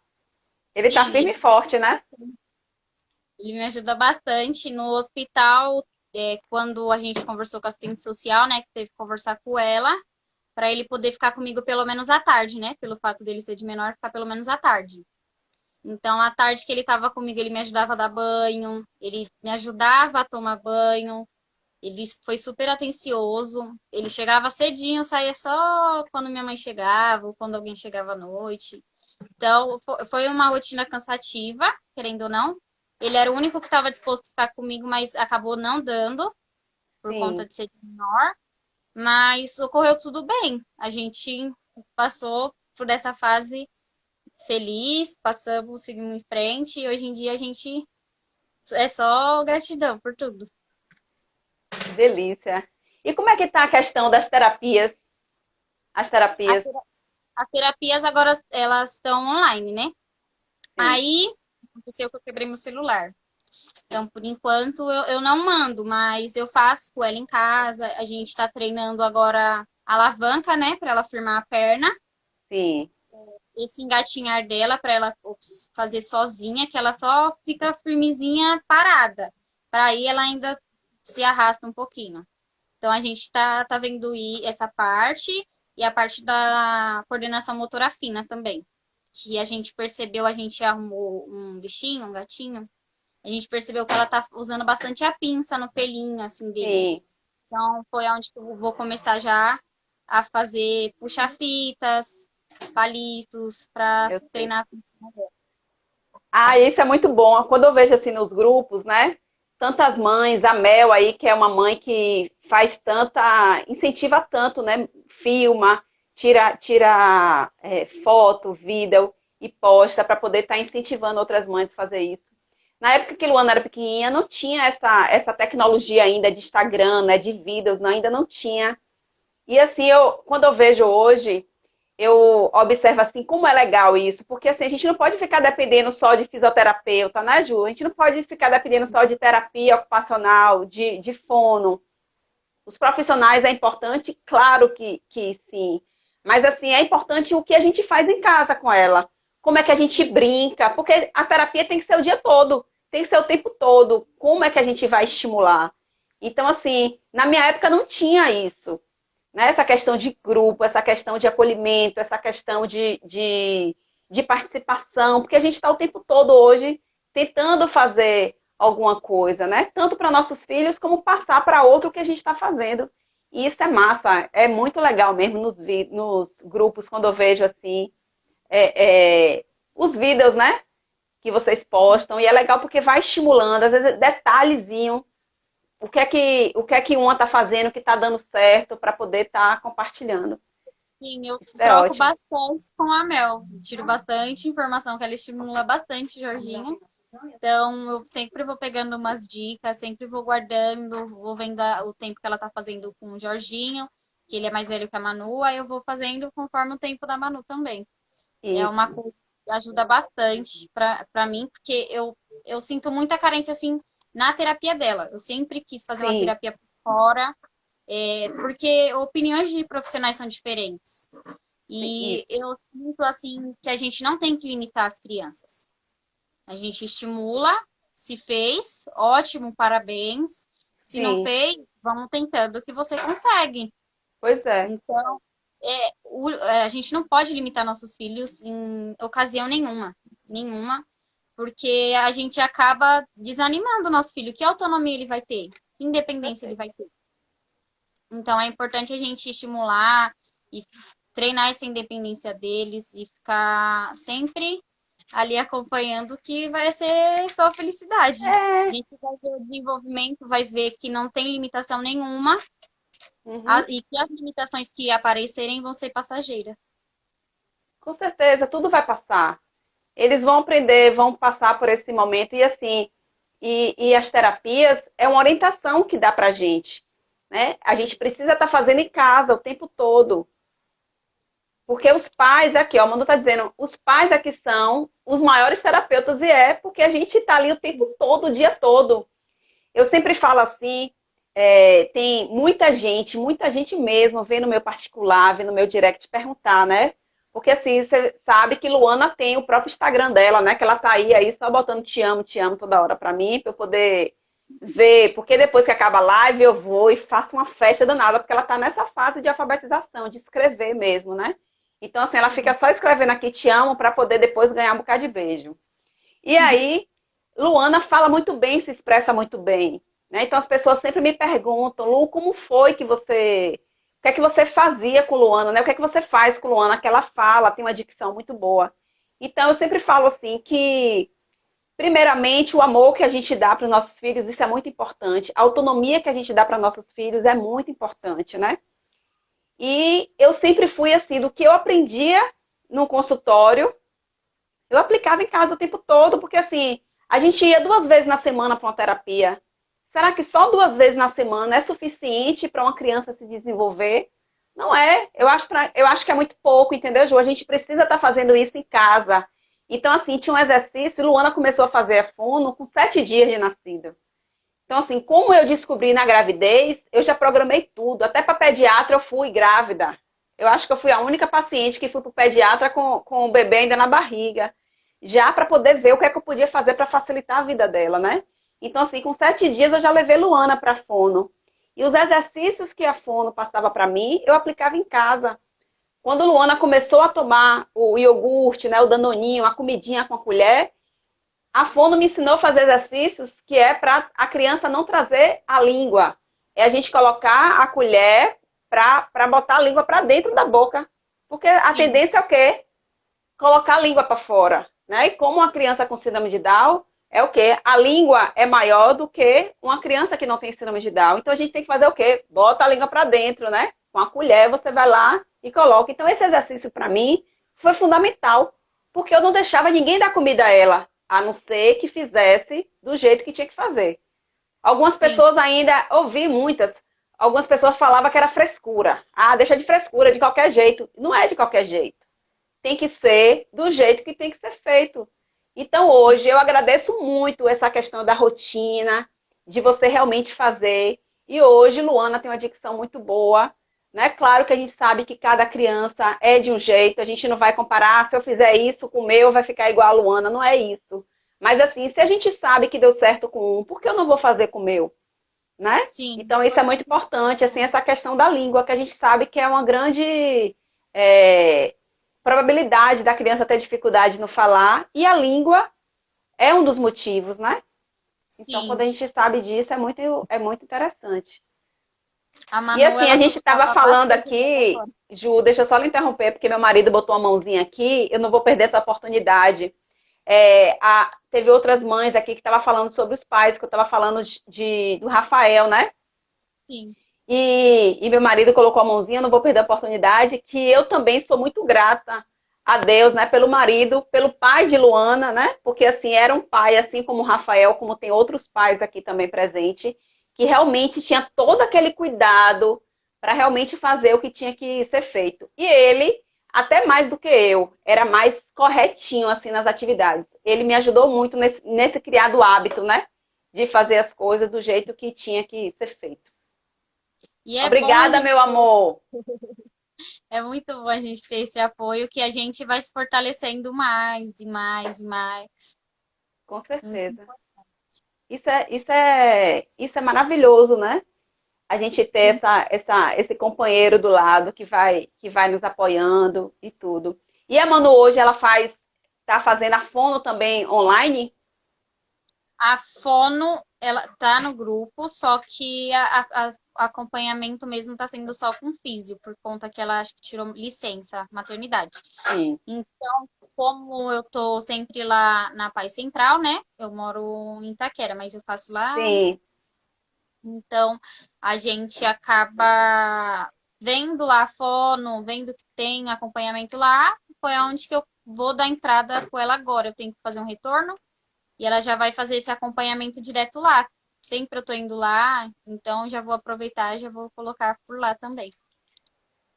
Ele tá Sim, firme e forte, né? ele me ajuda bastante. No hospital, quando a gente conversou com a assistente social, né, que teve que conversar com ela, para ele poder ficar comigo pelo menos à tarde, né? Pelo fato dele ser de menor, ficar pelo menos à tarde. Então, à tarde que ele estava comigo, ele me ajudava a dar banho, ele me ajudava a tomar banho, ele foi super atencioso. Ele chegava cedinho, saía só quando minha mãe chegava ou quando alguém chegava à noite. Então, foi uma rotina cansativa, querendo ou não. Ele era o único que estava disposto a ficar comigo, mas acabou não dando, por conta Sim, de ser menor. Mas ocorreu tudo bem. A gente passou por essa fase feliz, passamos, seguimos em frente, e hoje em dia a gente é só gratidão por tudo. que delícia. E como é que tá a questão das terapias? As A terapias, tera- As terapias agora elas estão online, né? sim, Aí aconteceu que eu quebrei meu celular. Então, por enquanto, eu não mando, mas eu faço com ela em casa. A gente está treinando agora a alavanca, né, para ela firmar a perna. sim. Esse engatinhar dela, para ela fazer sozinha, que ela só fica firmezinha parada. Para aí ela ainda se arrasta um pouquinho. Então, a gente tá vendo essa parte e a parte da coordenação motora fina também. Que a gente percebeu, a gente arrumou um bichinho, um gatinho. A gente percebeu que ela tá usando bastante a pinça no pelinho, assim, dele. Sim, Então, foi onde que eu vou começar já a fazer puxa-fitas, palitos, para eu sei. treinar a pinça dela. Ah, isso é muito bom. Quando eu vejo assim nos grupos, né? Tantas mães, a Mel aí, que é uma mãe que faz tanta, incentiva tanto, né? Filma, tira foto, vídeo e posta para poder estar incentivando outras mães a fazer isso. Na época que Luana era pequenininha, não tinha essa tecnologia ainda de Instagram, né? De vídeos, ainda não tinha. E assim, quando eu vejo hoje, eu observo assim como é legal isso, porque assim, a gente não pode ficar dependendo só de fisioterapeuta, né, Ju? A gente não pode ficar dependendo só de terapia ocupacional, de fono. Os profissionais é importante, claro que sim. Mas assim, é importante o que a gente faz em casa com ela. Como é que a gente Sim, brinca, porque a terapia tem que ser o dia todo, tem que ser o tempo todo. Como é que a gente vai estimular? Então, assim, na minha época não tinha isso, né? Essa questão de grupo, essa questão de acolhimento, essa questão de participação, porque a gente está o tempo todo hoje tentando fazer alguma coisa, né? Tanto para nossos filhos como passar para outro o que a gente está fazendo. E isso é massa, é muito legal mesmo nos grupos, quando eu vejo assim, os vídeos, né? Que vocês postam, e é legal porque vai estimulando, às vezes detalhezinho, o que é que uma está fazendo que está dando certo para poder estar compartilhando. sim, eu Isso é troco ótimo. bastante com a Mel. Tiro bastante informação, que ela estimula bastante, Jorginho. Então, eu sempre vou pegando umas dicas, sempre vou guardando, vou vendo o tempo que ela tá fazendo com o Jorginho, que ele é mais velho que a Manu, aí eu vou fazendo conforme o tempo da Manu também. É uma Isso. coisa que ajuda bastante para mim, porque eu sinto muita carência, assim, na terapia dela. Eu sempre quis fazer uma Sim, terapia por fora, porque opiniões de profissionais são diferentes. sim, E isso. eu sinto, assim, que a gente não tem que limitar as crianças. A gente estimula, se fez, ótimo, parabéns. Se não Sim, fez, vamos tentando que você consegue. pois é. Então, a gente não pode limitar nossos filhos em ocasião nenhuma. Nenhuma, porque a gente acaba desanimando o nosso filho. Que autonomia ele vai ter? Que independência ele vai ter? Então é importante a gente estimular e treinar essa independência deles e ficar sempre ali acompanhando, que vai ser só felicidade. A É. gente vai ver o desenvolvimento, vai ver que não tem limitação nenhuma Uhum. e que as limitações que aparecerem vão ser passageiras. Com certeza, tudo vai passar. Eles vão aprender, vão passar por esse momento e assim, e as terapias é uma orientação que dá pra gente, né? A gente precisa estar fazendo em casa o tempo todo. Porque os pais aqui, ó, o Manu tá dizendo, os pais aqui são os maiores terapeutas e é porque a gente tá ali o tempo todo, o dia todo. Eu sempre falo assim, tem muita gente mesmo, vem no meu particular, vem no meu direct perguntar, né? Porque assim, você sabe que Luana tem o próprio Instagram dela, né? Que ela tá aí só botando te amo toda hora pra mim, pra eu poder ver. Porque depois que acaba a live, eu vou e faço uma festa danada, porque ela tá nessa fase de alfabetização, de escrever mesmo, né? Então, assim, ela fica Sim. só escrevendo aqui te amo pra poder depois ganhar um bocado de beijo. E aí, Luana fala muito bem, se expressa muito bem. Né? Então as pessoas sempre me perguntam, Lu, como foi que você. O que é que você fazia com Luana, né? O que é que você faz com Luana? Que ela fala, tem uma dicção muito boa. Então eu sempre falo assim que, primeiramente, o amor que a gente dá para os nossos filhos, isso é muito importante. A autonomia que a gente dá para nossos filhos é muito importante, né? E eu sempre fui assim, do que eu aprendia no consultório, eu aplicava em casa o tempo todo, porque assim, a gente ia 2 vezes na semana para uma terapia. Será que só 2 vezes na semana é suficiente para uma criança se desenvolver? Não é. Eu acho que é muito pouco, entendeu, Ju? A gente precisa estar fazendo isso em casa. Então, assim, tinha um exercício, Luana começou a fazer a fono com 7 dias de nascido. Então, assim, como eu descobri na gravidez, eu já programei tudo. Até para pediatra eu fui grávida. Eu acho que eu fui a única paciente que fui para o pediatra com o bebê ainda na barriga. Já para poder ver o que é que eu podia fazer para facilitar a vida dela, né? Então, assim, com 7 dias eu já levei Luana para a fono. E os exercícios que a fono passava para mim, eu aplicava em casa. Quando Luana começou a tomar o iogurte, né, o danoninho, a comidinha com a colher, a fono me ensinou a fazer exercícios que é para a criança não trazer a língua. É a gente colocar a colher para botar a língua para dentro da boca. Porque a Sim, tendência é o quê? Colocar a língua para fora. Né? E como uma criança com síndrome de Down, é o quê? A língua é maior do que uma criança que não tem síndrome de Down. Então a gente tem que fazer o quê? Bota a língua para dentro, né? Com a colher você vai lá e coloca. Então esse exercício para mim foi fundamental, porque eu não deixava ninguém dar comida a ela, a não ser que fizesse do jeito que tinha que fazer. Algumas sim. pessoas ainda, ouvi muitas, algumas pessoas falavam que era frescura. Ah, deixa de frescura, de qualquer jeito. Não é de qualquer jeito. Tem que ser do jeito que tem que ser feito. Então Sim. hoje eu agradeço muito essa questão da rotina, de você realmente fazer. E hoje Luana tem uma dicção muito boa. Né? Claro que a gente sabe que cada criança é de um jeito, a gente não vai comparar, se eu fizer isso com o meu, vai ficar igual a Luana, não é isso. Mas assim, se a gente sabe que deu certo com um, por que eu não vou fazer com o meu? Né? Sim. Então isso é muito importante, assim, essa questão da língua, que a gente sabe que é uma grande é, probabilidade da criança ter dificuldade no falar, e a língua é um dos motivos, né? Então, quando Sim. a gente sabe disso, é muito interessante. A E Manu, assim, a ela gente estava gostava falando bastante dessa aqui, forma. Ju, deixa eu só lhe interromper, porque meu marido botou a mãozinha aqui, eu não vou perder essa oportunidade. Teve outras mães aqui que estavam falando sobre os pais, que eu estava falando do Rafael, né? Sim. E meu marido colocou a mãozinha, não vou perder a oportunidade, que eu também sou muito grata a Deus, né, pelo marido, pelo pai de Luana, né, porque assim, era um pai, assim como o Rafael, como tem outros pais aqui também presente, que realmente tinha todo aquele cuidado para realmente fazer o que tinha que ser feito. E ele, até mais do que eu, era mais corretinho, assim, nas atividades. Ele me ajudou muito nesse criado hábito, né, de fazer as coisas do jeito que tinha que ser feito. E é bom a Obrigada, gente meu amor. É muito bom a gente ter esse apoio que a gente vai se fortalecendo mais e mais e mais. Com Muito certeza. Isso é maravilhoso, né? A gente ter sim. esse companheiro do lado que vai nos apoiando e tudo. E a Manu hoje, tá fazendo a fono também online? A fono ela tá no grupo, só que acompanhamento mesmo tá sendo só com físio, por conta que ela acho que tirou licença, maternidade. Sim, Então, como eu tô sempre lá na Paz Central, né? Eu moro em Itaquera, mas eu faço lá. sim. Então, a gente acaba vendo lá a fono, vendo que tem acompanhamento lá. Foi aonde que eu vou dar entrada com ela agora. Eu tenho que fazer um retorno e ela já vai fazer esse acompanhamento direto lá. Sempre eu tô indo lá, então já vou aproveitar, já vou colocar por lá também.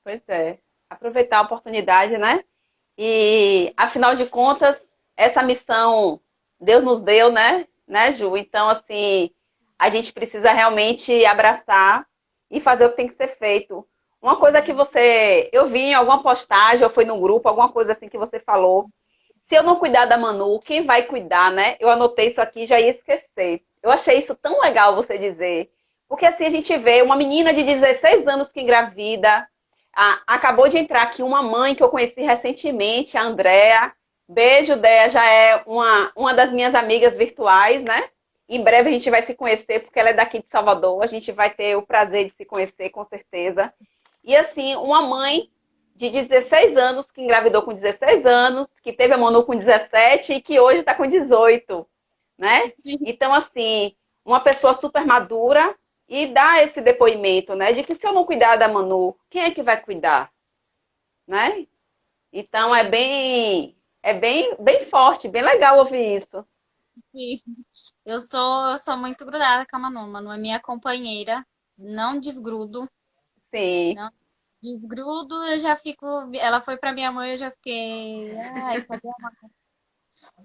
Pois é. Aproveitar a oportunidade, né? E, afinal de contas, essa missão Deus nos deu, né, Ju? Então, assim, a gente precisa realmente abraçar e fazer o que tem que ser feito. Uma coisa que eu vi em alguma postagem, ou foi no grupo, alguma coisa assim que você falou. Se eu não cuidar da Manu, quem vai cuidar, né? Eu anotei isso aqui e já ia esquecer. Eu achei isso tão legal você dizer. Porque assim a gente vê uma menina de 16 anos que engravida. Acabou de entrar aqui uma mãe que eu conheci recentemente, a Andrea. Beijo, Dea, já é uma das minhas amigas virtuais, né? Em breve a gente vai se conhecer, porque ela é daqui de Salvador. A gente vai ter o prazer de se conhecer, com certeza. E assim, uma mãe de 16 anos, que engravidou com 16 anos, que teve a Manu com 17 e que hoje está com 18, né? Sim. Então, assim, uma pessoa super madura e dá esse depoimento, né? De que se eu não cuidar da Manu, quem é que vai cuidar, né? Então, Sim, bem forte, bem legal ouvir isso. sim. Eu sou muito grudada com a Manu. Manu é minha companheira. Não desgrudo. Sim. Não desgrudo, eu já fico. Ela foi pra minha mãe, eu já fiquei. Ai, cadê a Manu?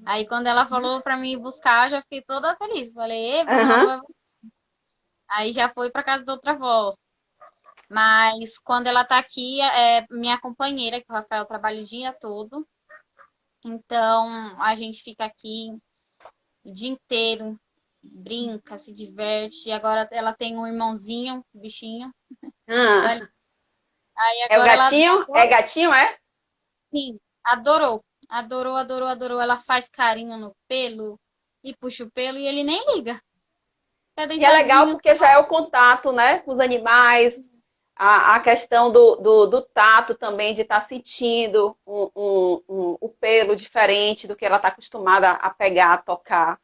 Aí quando ela falou pra mim ir buscar, eu já fiquei toda feliz. Falei, eba, Manu. Uhum. Aí já foi pra casa da outra avó. Mas quando ela tá aqui, é minha companheira, que o Rafael trabalha o dia todo. Então a gente fica aqui o dia inteiro, brinca, se diverte. E agora ela tem um irmãozinho, bichinho. Ah, Aí é o agora ela gatinho? É adorou, gatinho, é? sim, adorou. Adorou, adorou, adorou. Ela faz carinho no pelo e puxa o pelo e ele nem liga. Fica E é legal deitadinho. porque já é o contato, né, com os animais, a questão do tato também, de estar sentindo o pelo diferente do que ela está acostumada a pegar, a tocar.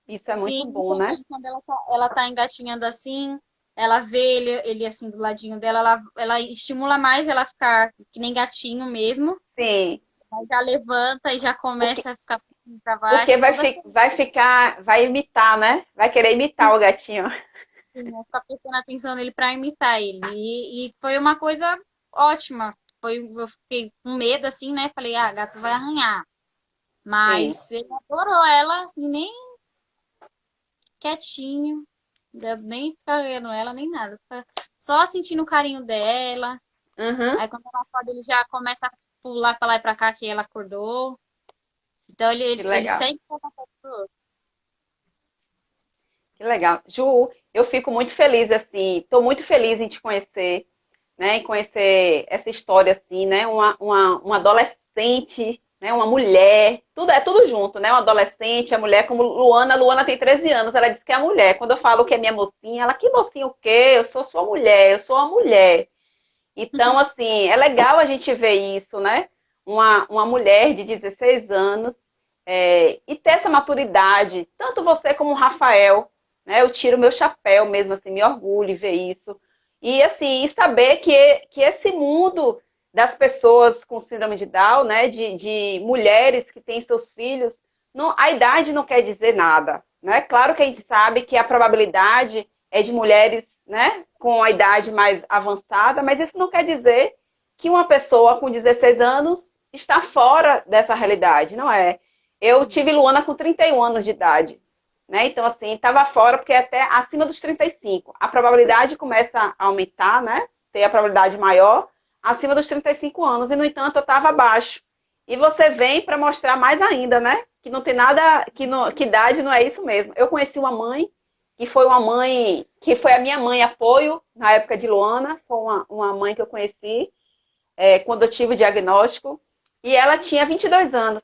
Isso é muito Sim, bom, né? também quando ela tá engatinhando assim, ela vê ele assim do ladinho dela, ela estimula mais ela ficar que nem gatinho mesmo. Sim, Aí já levanta e já porque, começa a ficar pra porque baixo, toda vai imitar, né? Vai querer imitar o gatinho. assim, vou ficar prestando atenção nele pra imitar ele. E foi uma coisa ótima. Eu fiquei com medo assim, né? Falei, ah, gato vai arranhar. Sim. Mas ele adorou ela, e nem quietinho. Nem ficar vendo ela, nem nada. Fica só sentindo o carinho dela. Uhum. Aí quando ela acorda, ele já começa a pular pra lá e pra cá que ela acordou. Então ele, Que ele, ele legal. sempre tá perto do outro. Que legal. Ju, eu fico muito feliz, assim, estou muito feliz em te conhecer, né? Em conhecer essa história, assim, né? Uma adolescente, né? Uma mulher, tudo é tudo junto, né? Uma adolescente, a mulher, como Luana tem 13 anos, ela diz que é a mulher. Quando eu falo que é minha mocinha, ela, que mocinha o quê? Eu sou sua mulher, eu sou a mulher. Então, assim, é legal a gente ver isso, né? Uma mulher de 16 anos e ter essa maturidade, tanto você como o Rafael, né? Eu tiro meu chapéu mesmo, assim, me orgulho em ver isso. E, assim, e saber que esse mundo das pessoas com síndrome de Down, né? De mulheres que têm seus filhos, não, a idade não quer dizer nada, né? Claro que a gente sabe que a probabilidade é de mulheres, né, com a idade mais avançada, mas isso não quer dizer que uma pessoa com 16 anos está fora dessa realidade, não é? Eu tive Luana com 31 anos de idade, né? Então, assim, estava fora porque até acima dos 35. A probabilidade começa a aumentar, né? Ter a probabilidade maior acima dos 35 anos, e no entanto eu estava abaixo. E você vem para mostrar mais ainda, né? Que não tem nada, que idade não é isso mesmo. Eu conheci uma mãe que foi a minha mãe apoio na época de Luana, foi uma mãe que eu conheci quando eu tive o diagnóstico, e ela tinha 22 anos,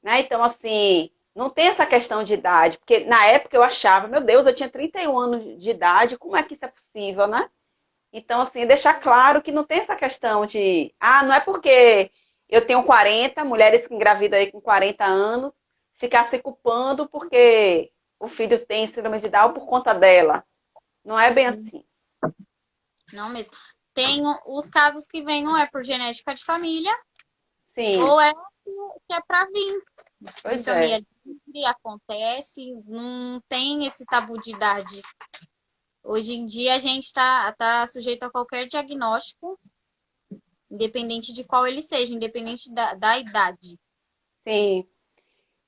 né? Então, assim, Não tem essa questão de idade, porque na época eu achava, meu Deus, eu tinha 31 anos de idade, como é que isso é possível, né? Então, assim, deixar claro que não tem essa questão de, não é porque eu tenho 40, mulheres que engravidam aí com 40 anos, ficar se culpando porque o filho tem síndrome de Down por conta dela. Não é bem assim. Não mesmo. Tem os casos que vêm ou é por genética de família, Sim, ou é que é para vir. pois Trisomia é. livre acontece, não tem esse tabu de idade. Hoje em dia a gente tá sujeito a qualquer diagnóstico, independente de qual ele seja, independente da idade. Sim.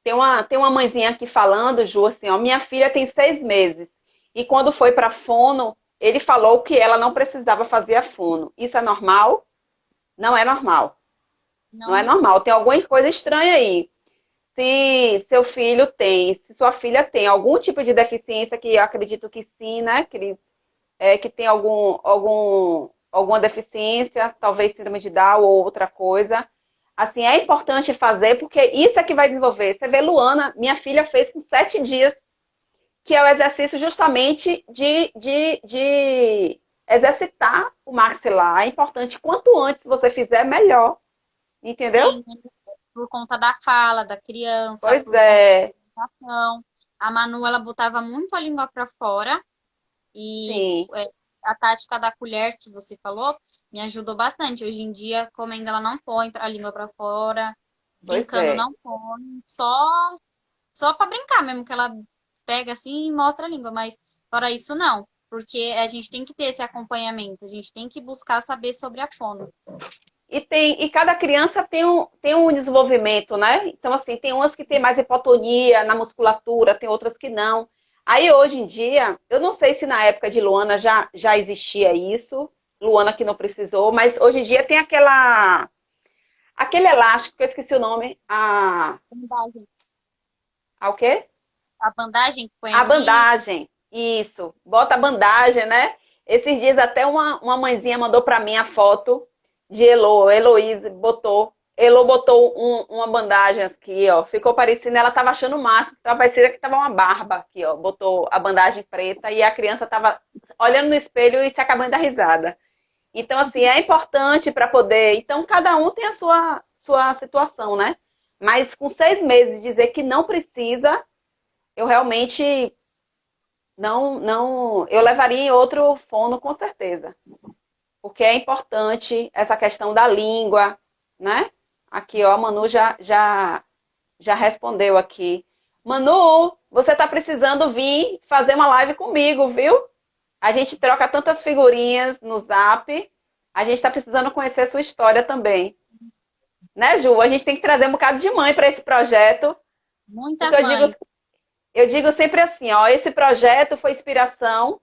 Tem uma mãezinha aqui falando, Ju, assim, ó, minha filha tem 6 meses. E quando foi para fono, ele falou que ela não precisava fazer a fono. Isso é normal? Não é normal. Não Não é mesmo. normal. Tem alguma coisa estranha aí. Se seu filho tem, se sua filha tem algum tipo de deficiência, que eu acredito que sim, né? Que tem alguma deficiência, talvez síndrome de Down ou outra coisa. Assim, é importante fazer, porque isso é que vai desenvolver. Você vê, Luana, minha filha fez com 7 dias, que é o exercício justamente de exercitar o maxilar. É importante, quanto antes você fizer, melhor. Entendeu? Sim, por conta da fala da criança, Pois por conta é, da ação. A Manu, ela botava muito a língua para fora e sim, a tática da colher que você falou me ajudou bastante. Hoje em dia, comendo, ela não põe a língua para fora, pois brincando é. não põe, só para brincar mesmo, que ela pega assim e mostra a língua, mas fora isso não, porque a gente tem que ter esse acompanhamento, a gente tem que buscar saber sobre a fono. E cada criança tem um desenvolvimento, né? Então, assim, tem umas que tem mais hipotonia na musculatura, tem outras que não. Aí, hoje em dia, eu não sei se na época de Luana já existia isso, Luana que não precisou, mas hoje em dia tem aquele elástico, que eu esqueci o nome, Bandagem. o quê? A bandagem que põe A aqui, bandagem, isso. Bota a bandagem, né? Esses dias até uma mãezinha mandou para mim a foto de Heloísa botou uma bandagem aqui, ó. Ficou parecendo, ela tava achando o máximo, tava parecendo que tava uma barba aqui, ó. Botou a bandagem preta e a criança tava olhando no espelho e se acabando de dar risada. Então, assim, é importante para poder. Então, cada um tem a sua situação, né? Mas com 6 meses dizer que não precisa, eu realmente não, eu levaria em outro fono com certeza, porque é importante essa questão da língua, né? Aqui, ó, a Manu já respondeu aqui. Manu, você tá precisando vir fazer uma live comigo, viu? A gente troca tantas figurinhas no Zap, a gente tá precisando conhecer a sua história também. Né, Ju? A gente tem que trazer um bocado de mãe para esse projeto, porque muitas eu digo, mães. eu digo sempre assim, ó, esse projeto foi inspiração,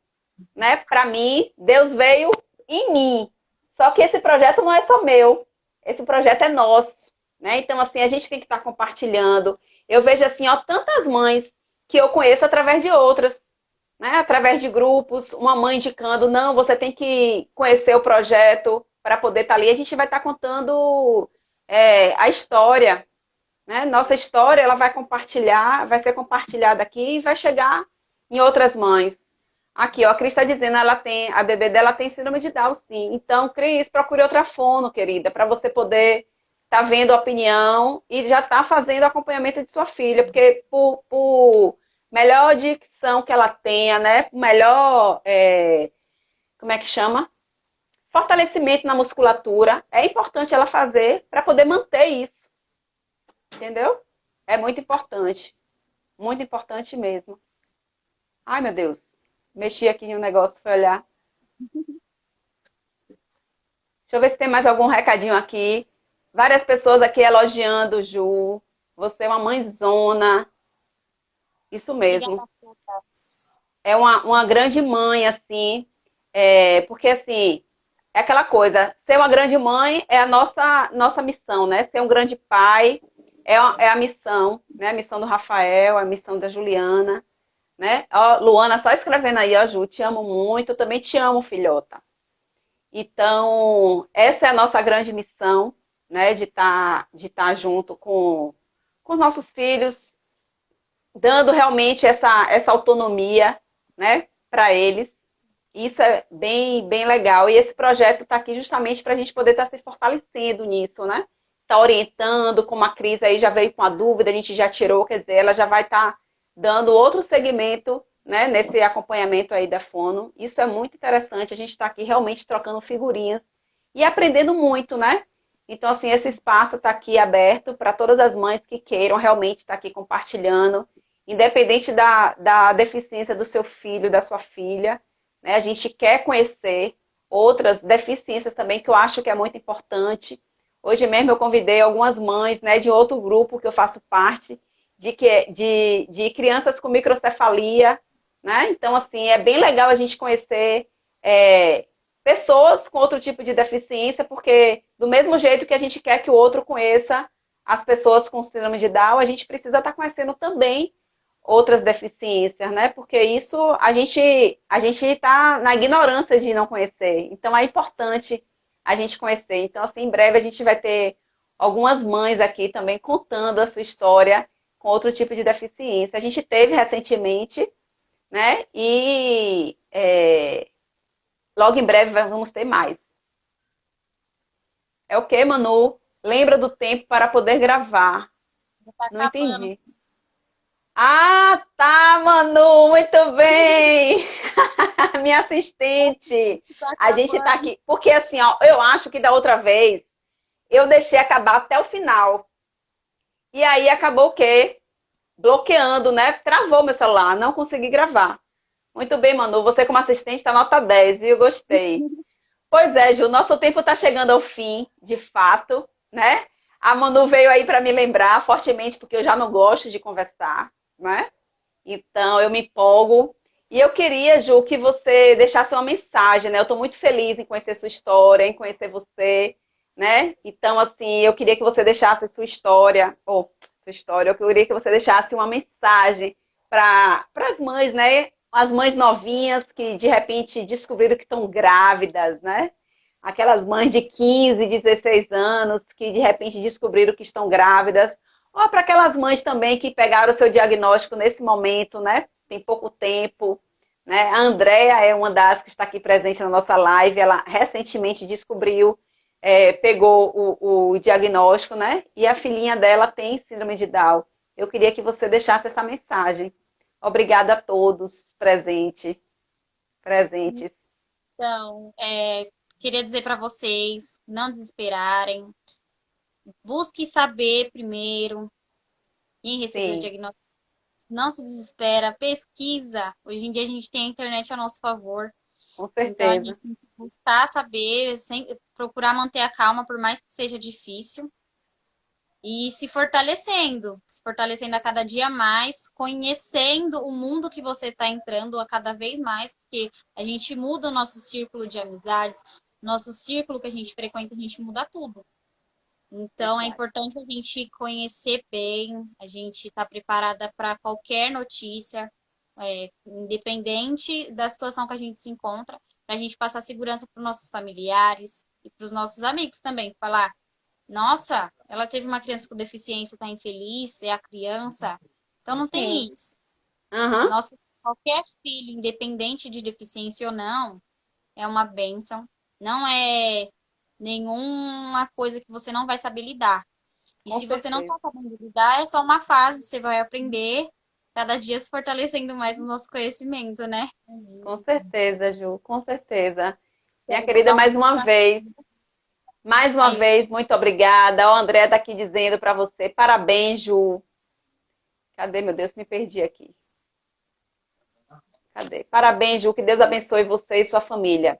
né, para mim, Deus veio em mim. Só que esse projeto não é só meu, esse projeto é nosso, né? Então, assim, a gente tem que estar compartilhando. Eu vejo assim, ó, tantas mães que eu conheço através de outras, né? Através de grupos, uma mãe indicando, não, você tem que conhecer o projeto para poder estar ali. A gente vai estar contando a história, né? Nossa história, ela vai ser compartilhada aqui e vai chegar em outras mães. Aqui, ó, a Cris está dizendo, a bebê dela tem síndrome de Down, sim. Então, Cris, procure outra fono, querida, para você poder estar vendo a opinião e já estar fazendo o acompanhamento de sua filha, porque por melhor dicção que ela tenha, né, melhor, como é que chama? Fortalecimento na musculatura, é importante ela fazer para poder manter isso, entendeu? É muito importante mesmo. Ai, meu Deus, mexi aqui em um negócio, fui olhar. Deixa eu ver se tem mais algum recadinho aqui. Várias pessoas aqui elogiando, Ju. Você é uma mãezona. Isso mesmo. Obrigada a todas. É uma grande mãe, assim. Porque, assim, é aquela coisa. Ser uma grande mãe é a nossa missão, né? Ser um grande pai é a missão, né? A missão do Rafael, a missão da Juliana, né? Ó, Luana, só escrevendo aí, ó, Ju, te amo muito. Eu também te amo, filhota. Então, essa é a nossa grande missão, né, de estar junto com os nossos filhos, dando realmente essa autonomia, né, para eles. Isso é bem, bem legal. E esse projeto está aqui justamente para a gente poder estar se fortalecendo nisso, né? Está orientando, como a Cris aí já veio com a dúvida, a gente já tirou, quer dizer, ela já vai estar dando outro segmento, né, nesse acompanhamento aí da Fono. Isso é muito interessante, a gente está aqui realmente trocando figurinhas e aprendendo muito, né? Então, assim, esse espaço está aqui aberto para todas as mães que queiram realmente estar aqui compartilhando, independente da deficiência do seu filho, da sua filha, né? A gente quer conhecer outras deficiências também, que eu acho que é muito importante. Hoje mesmo eu convidei algumas mães, né, de outro grupo que eu faço parte, de crianças com microcefalia, né? Então, assim, é bem legal a gente conhecer pessoas com outro tipo de deficiência, porque do mesmo jeito que a gente quer que o outro conheça as pessoas com síndrome de Down, a gente precisa estar conhecendo também outras deficiências, né? Porque isso a gente está na ignorância de não conhecer. Então é importante a gente conhecer. Então, assim, em breve a gente vai ter algumas mães aqui também contando a sua história com outro tipo de deficiência. A gente teve recentemente, né? E logo em breve vamos ter mais. É o que, Manu? Lembra do tempo para poder gravar. Já tá Não acabando. entendi. Ah, tá, Manu, muito bem. Minha assistente. Tá A gente tá acabando. aqui. Porque assim, ó, eu acho que da outra vez eu deixei acabar até o final. E aí acabou o quê? Bloqueando, né? Travou meu celular, não consegui gravar. Muito bem, Manu. Você como assistente está nota 10, e eu gostei. Pois é, Ju, nosso tempo está chegando ao fim, de fato, né? A Manu veio aí para me lembrar fortemente, porque eu já não gosto de conversar, né? Então, eu me empolgo. E eu queria, Ju, que você deixasse uma mensagem, né? Eu estou muito feliz em conhecer sua história, em conhecer você, né? Então, assim, eu queria que você deixasse sua história, eu queria que você deixasse uma mensagem para as mães, né? As mães novinhas que de repente descobriram que estão grávidas, né? Aquelas mães de 15, 16 anos que de repente descobriram que estão grávidas, ou para aquelas mães também que pegaram o seu diagnóstico nesse momento, né? Tem pouco tempo, né? A Andrea é uma das que está aqui presente na nossa live. Ela recentemente descobriu, pegou o diagnóstico, né? E a filhinha dela tem síndrome de Down. Eu queria que você deixasse essa mensagem. Obrigada a todos presentes. Então, queria dizer para vocês não desesperarem. Busque saber primeiro quem recebeu o Sim, diagnóstico. Não se desespera, pesquisa. Hoje em dia a gente tem a internet a nosso favor. com Então a gente certeza. tem que buscar saber, procurar manter a calma, por mais que seja difícil. E se fortalecendo a cada dia mais, conhecendo o mundo que você está entrando a cada vez mais, porque a gente muda o nosso círculo de amizades, nosso círculo que a gente frequenta, a gente muda tudo. Então é Verdade. importante a gente conhecer bem, a gente estar preparada para qualquer notícia, independente da situação que a gente se encontra, para a gente passar segurança para os nossos familiares e para os nossos amigos também. Falar, nossa, ela teve uma criança com deficiência, está infeliz, é a criança. Então não Sim. tem isso. Aham. Nossa, qualquer filho, independente de deficiência ou não, é uma bênção. Não é nenhuma coisa que você não vai saber lidar. E Com se você não certeza. está sabendo lidar, é só uma fase, você vai aprender cada dia se fortalecendo mais no nosso conhecimento, né? Com certeza, Ju, com certeza. Minha Quero querida, mandar um beijo pra mais uma aí. vez, muito obrigada. O André está aqui dizendo para você, parabéns, Ju. Cadê, meu Deus, me perdi aqui. Cadê? Parabéns, Ju, que Deus abençoe você e sua família.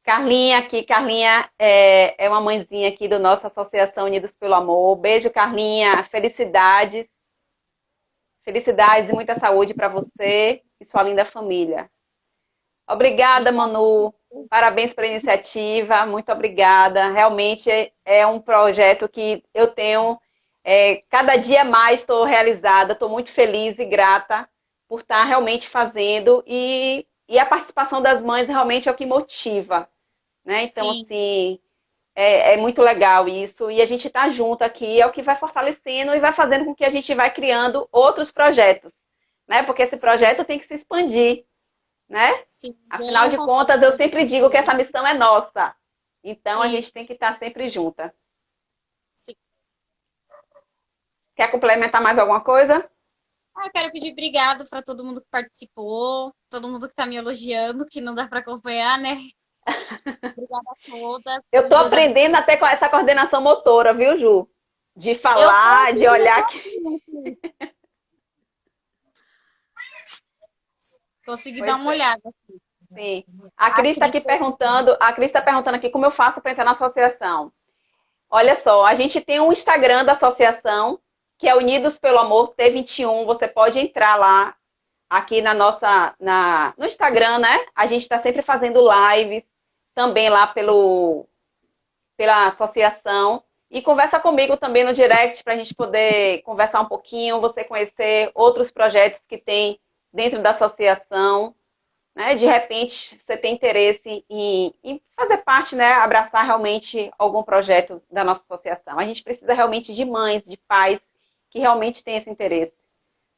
Carlinha aqui, Carlinha é uma mãezinha aqui da nossa Associação Unidos pelo Amor. Beijo, Carlinha. Felicidades. Felicidades e muita saúde para você e sua linda família. Obrigada, Obrigada. Manu. Parabéns pela iniciativa. Muito obrigada. Realmente é um projeto que eu tenho. Cada dia mais estou realizada. Estou muito feliz e grata por estar realmente fazendo. E a participação das mães realmente é o que motiva, né? Então, Sim, assim, É muito legal isso. E a gente tá junto aqui, é o que vai fortalecendo e vai fazendo com que a gente vai criando outros projetos, né? Porque esse Sim, projeto tem que se expandir, né? sim, Afinal venham de com contas, eu sempre digo que essa missão é nossa. Então, a isso. gente tem que estar sempre junta. Sim. Quer complementar mais alguma coisa? Eu quero pedir obrigado para todo mundo que participou, todo mundo que está me elogiando, que não dá para acompanhar, né? Obrigada a todas. Eu tô Deus aprendendo abençoe. até com essa coordenação motora, viu, Ju? De Eu tô falar, de ouvindo, eu olhar tô aqui. ouvindo. Consegui dar Pois uma é. olhada. Sim. A A Cris está Cris, aqui perguntando, a Cris está perguntando aqui como eu faço para entrar na associação. Olha só, a gente tem um Instagram da associação, que é Unidos pelo Amor T21. Você pode entrar lá, aqui no Instagram, né? A gente está sempre fazendo lives, também lá pela associação. E conversa comigo também no direct para a gente poder conversar um pouquinho, você conhecer outros projetos que tem dentro da associação, né? De repente, você tem interesse em fazer parte, né? Abraçar realmente algum projeto da nossa associação. A gente precisa realmente de mães, de pais que realmente têm esse interesse.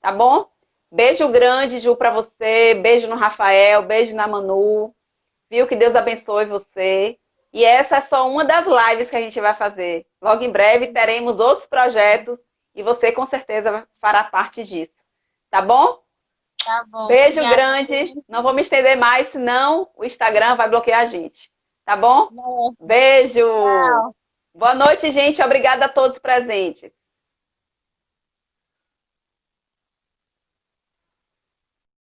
Tá bom? Beijo grande, Ju, para você. Beijo no Rafael, beijo na Manu. Viu? Que Deus abençoe você. E essa é só uma das lives que a gente vai fazer. Logo em breve teremos outros projetos e você com certeza fará parte disso. Tá bom? tá bom. Beijo Obrigada. grande. Não vou me estender mais, senão o Instagram vai bloquear a gente. Tá bom? Né? Beijo. Tchau. Boa noite, gente. Obrigada a todos presentes.